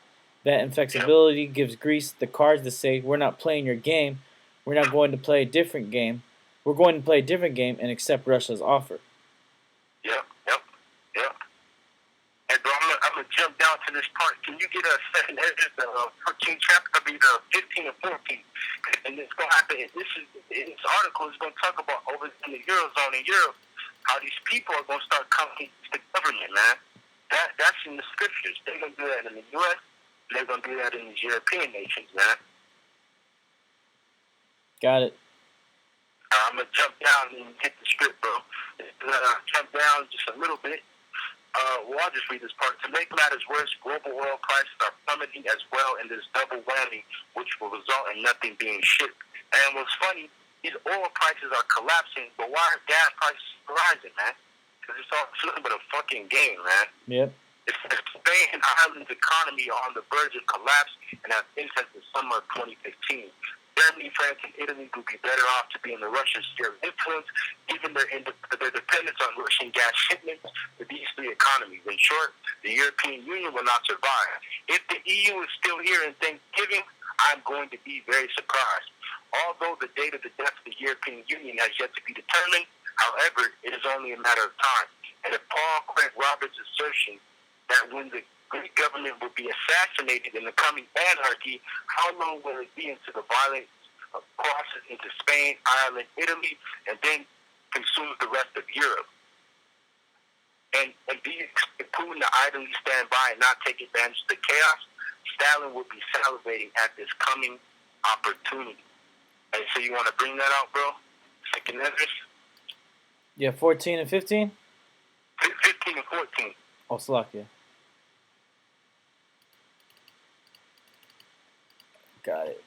That inflexibility gives Greece the cards to say, we're not playing your game. We're not going to play a different game. We're going to play a different game and accept Russia's offer. Yep. And bro, I'm gonna jump down to this part. Can you get a second? There's the 14th chapter, the 15 and 14, and it's gonna happen. This article is gonna talk about over in the Eurozone in Europe, how these people are gonna start coming to the government, man. That's in the scriptures. They're gonna do that in the U.S. They're gonna do that in these European nations, man. Got it. I'm gonna jump down and hit the script, bro. Jump down just a little bit. I'll just read this part. To make matters worse, global oil prices are plummeting as well in this double whammy, which will result in nothing being shipped. And what's funny, these oil prices are collapsing, but why are gas prices rising, man? Because it's all nothing but a fucking game, man. Yep. It's Spain and Ireland's economy are on the verge of collapse and have been since the summer of 2015. Germany, France, and Italy would be better off to be in the Russian sphere of influence, given their dependence on Russian gas shipments to these three economies. In short, the European Union will not survive. If the EU is still here in Thanksgiving, I'm going to be very surprised. Although the date of the death of the European Union has yet to be determined, however, it is only a matter of time. And if Paul Craig Roberts' assertion that when the Greek government will be assassinated in the coming anarchy, how long will it be into the violence crosses into Spain, Ireland, Italy, and then consumes the rest of Europe? And do you expect Putin to idly stand by and not take advantage of the chaos? Stalin would be salivating at this coming opportunity. And so you want to bring that out, bro? Second Ezra? Yeah, 14 and 15? 15 and 14. Oh, Slovakia. Got it.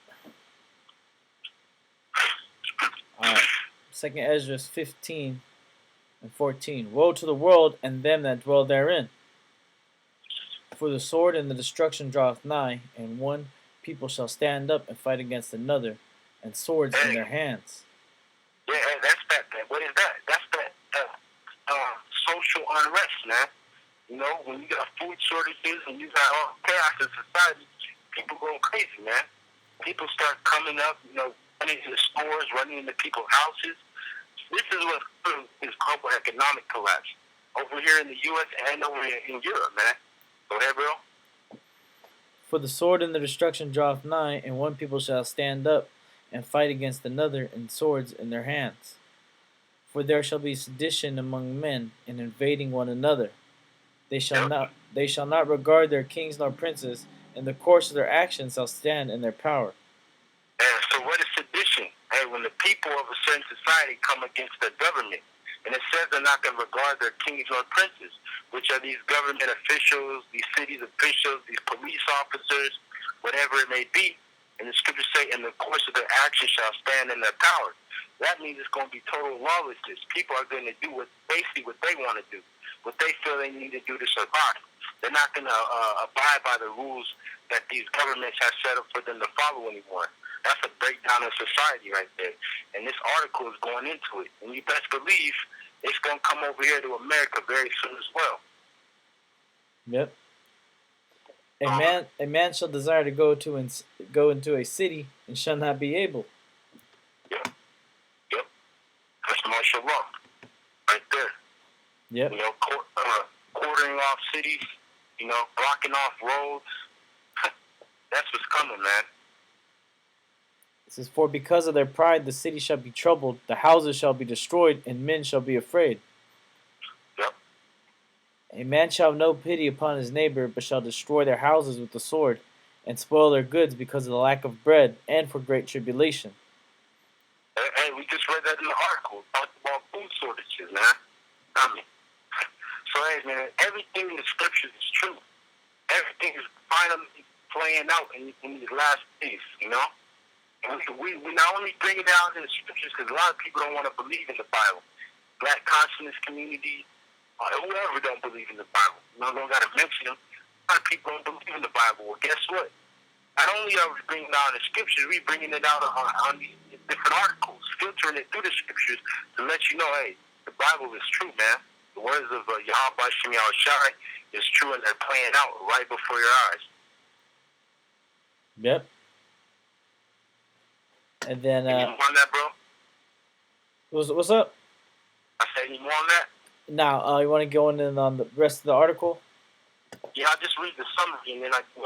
Alright. Second Ezra 15 and 14. Woe to the world and them that dwell therein. For the sword and the destruction draweth nigh, and one people shall stand up and fight against another, and swords in Hey, their hands. yeah, hey, that's that. What is that? That's that social unrest, man. You know, when you got food shortages and you got all chaos in society, people going crazy, man. People start coming up, running into stores, running into people's houses. This is what is global economic collapse over here in the U.S. and over here in Europe, man. Go ahead, bro. For the sword and the destruction draweth nigh, and one people shall stand up and fight against another, and swords in their hands. For there shall be sedition among men, and invading one another. They shall not regard their kings nor princes, and the course of their actions shall stand in their power. And so what is sedition? Hey, when the people of a certain society come against the government, and it says they're not going to regard their kings or princes, which are these government officials, these cities officials, these police officers, whatever it may be. And the scriptures say, in the course of their actions shall stand in their power. That means it's going to be total lawlessness. People are going to do what they want to do, what they feel they need to do to survive. They're not going to abide by the rules that these governments have set up for them to follow anymore. That's a breakdown of society right there. And this article is going into it. And you best believe it's going to come over here to America very soon as well. Yep. A man shall desire to go into a city and shall not be able. Yep. That's martial law right there. Yep. Quartering off cities, blocking off roads. That's what's coming, man. It says, for because of their pride the city shall be troubled, the houses shall be destroyed, and men shall be afraid. Yep. A man shall have no pity upon his neighbor, but shall destroy their houses with the sword, and spoil their goods because of the lack of bread, and for great tribulation. Hey, we just read that in the article. Talked about food shortages, man. So, hey, man, everything in the scriptures is true. Everything is finally playing out in these last days, And we not only bring it out in the scriptures because a lot of people don't want to believe in the Bible. Black consciousness community, whoever don't believe in the Bible. Don't got to mention them. A lot of people don't believe in the Bible. Well, guess what? Not only are we bringing it out in the scriptures, we're bringing it out on these different articles, filtering it through the scriptures to let you know, hey, the Bible is true, man. The words of Yahweh Shem Yahushai is true, and they're playing out right before your eyes. Yep. And then, any more on that, bro? What's up? I said, any more on that? Now, you want to go in on the rest of the article? Yeah, I'll just read the summary, and then I can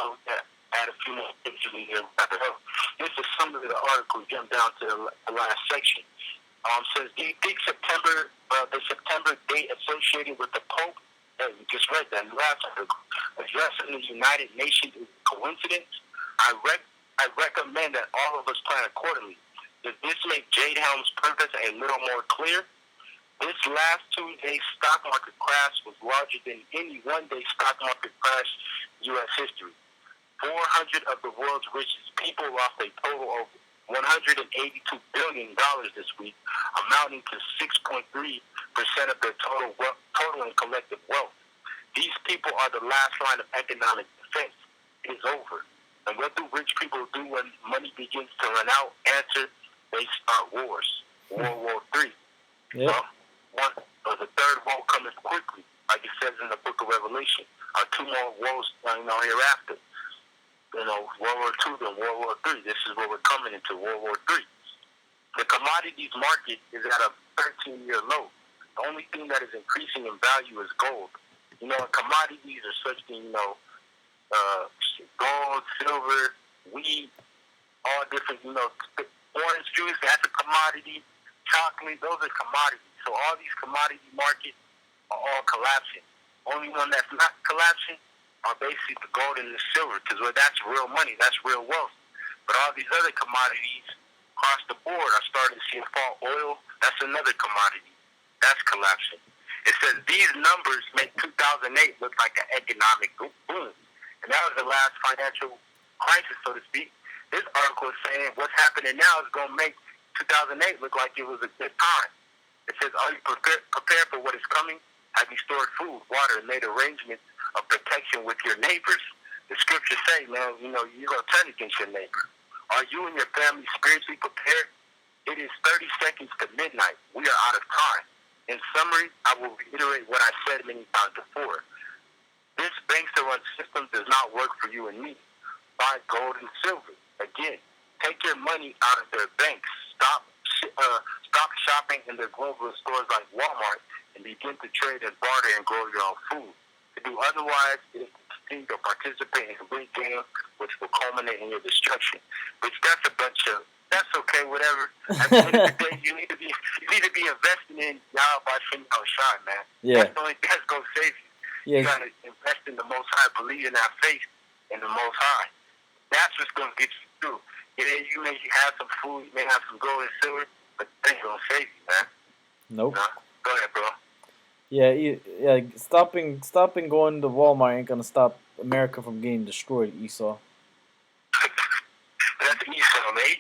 add a few more pictures in here. This is a summary of the article. Jump down to the last section. Says, do you think the September date associated with the Pope, and we just read that in the last article, addressing the United Nations is a coincidence? I recommend that all of us plan accordingly. Does this make Jade Helm's purpose a little more clear? This last Tuesday's stock market crash was larger than any one-day stock market crash in U.S. history. 400 of the world's richest people lost a total of $182 billion this week, amounting to 6.3% of their total and collective wealth. These people are the last line of economic defense. It is over. And what do rich people do when money begins to run out? Answer, they start wars. World War III. Yep. The third war coming quickly, like it says in the book of Revelation. Two more wars hereafter. World War II, then World War III. This is where we're coming into, World War III. The commodities market is at a 13-year low. The only thing that is increasing in value is gold. Commodities are such things, gold, silver, wheat, all different, orange juice, that's a commodity. Chocolate, those are commodities. So all these commodity markets are all collapsing. Only one that's not collapsing are basically the gold and the silver, because that's real money, that's real wealth. But all these other commodities across the board are starting to see a fall. Oil, that's another commodity. That's collapsing. It says these numbers make 2008 look like an economic boom. And that was the last financial crisis, so to speak. This article is saying what's happening now is going to make 2008 looked like it was a good time. It says, are you prepared for what is coming? Have you stored food, water, and made arrangements of protection with your neighbors? The scriptures say, man, you're going to turn against your neighbor. Are you and your family spiritually prepared? It is 30 seconds to midnight. We are out of time. In summary, I will reiterate what I said many times before. This bankster-run system does not work for you and me. Buy gold and silver. Again, take your money out of their banks. Stop shopping in their global stores like Walmart and begin to trade and barter and grow your own food. To do otherwise is to continue to participate in a big game which will culminate in your destruction. Which that's okay, whatever. At the end of the day, you need to be investing in Yahweh by Shem Shai, man. Yeah. That's gonna save you. Yeah. You gotta invest in the Most High, believe in that faith in the Most High. That's what's gonna get you through. Yeah, you may have some food, you may have some gold and silver, but that ain't gonna save you, man. Nope. Go ahead, bro. Yeah. Stopping going to Walmart ain't gonna stop America from getting destroyed, Esau. That's Esau, man. He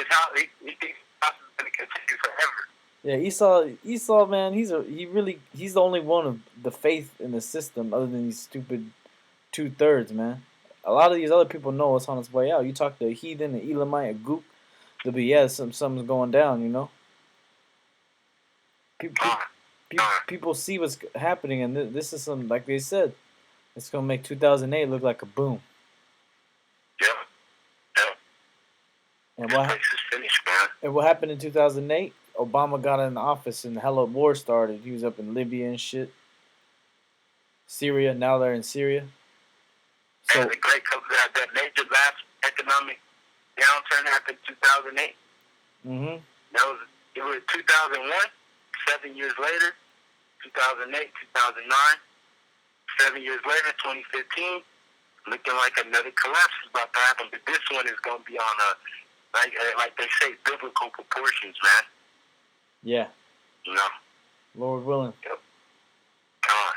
thinks it's gonna continue forever. Yeah, Esau, man, he's the only one of the faith in the system, other than these stupid 2/3, man. A lot of these other people know it's on its way out. You talk to a heathen, an Elamite, a gook, they'll be something's going down, People see what's happening, and this is some, like they said, it's gonna make 2008 look like a boom. Yeah. And this place is finished, man. And what happened in 2008? Obama got in the office and hella war started. He was up in Libya and shit. Syria, now they're in Syria. So the great that major last economic downturn happened in 2008. Mm-hmm. It was 2001. 7 years later, 2008, 2009. 7 years later, 2015. Looking like another collapse is about to happen, but this one is going to be on like they say, biblical proportions, man. Yeah. Lord willing. Yep. Come on.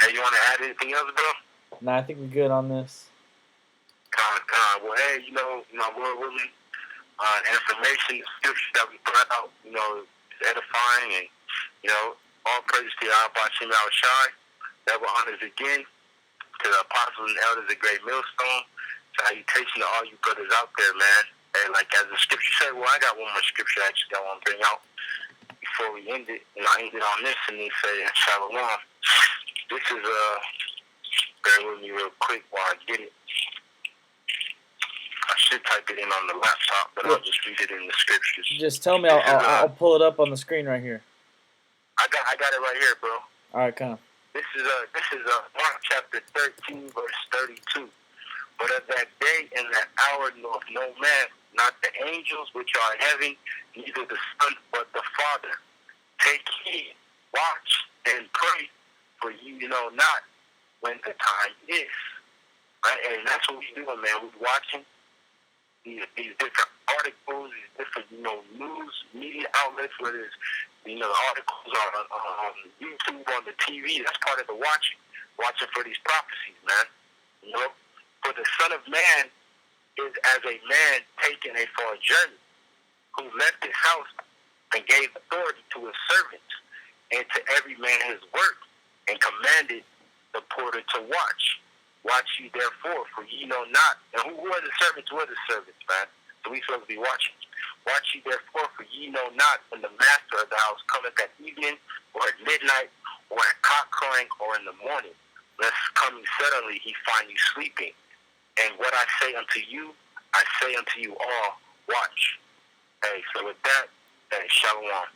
Hey, you want to add anything else, bro? Nah, I think we're good on this. Come on. Well, hey, Lord willing, information, scripture that we brought out, is edifying, and, all praise to Yahweh Shem Shai. That will honors again to the apostles and elders of Great Millstone. Salutation to all you brothers out there, man. And like as the scripture said, well, I got one more scripture actually that I want to bring out before we end it. And I end it on this and then say Shalom. This is bear with me real quick while I get it. I should type it in on the laptop, but I'll just read it in the scriptures. Just tell me, I'll pull it up on the screen right here. I got it right here, bro. All right, come on. This is Mark chapter 13, verse 32. But of that day and that hour knoweth no man, not the angels which are in heaven, neither the Son, but the Father. Take heed, watch, and pray, for you know not when the time is. Right? And that's what we're doing, man. We're watching these different articles, these different, news, media outlets, whether it's, articles on YouTube, on the TV. That's part of the watching for these prophecies, man. For the Son of Man is as a man taking a far journey, who left his house and gave authority to his servants, and to every man his work, and commanded the porter to watch. Watch ye therefore, for ye know not. And who were the servants? Who are the servants, man? So we supposed to be watching. Watch ye therefore, for ye know not when the master of the house cometh at evening, or at midnight, or at cock crowing, or in the morning, lest coming suddenly he find you sleeping. And what I say unto you, I say unto you all, watch. Hey, so with that, hey, shalom.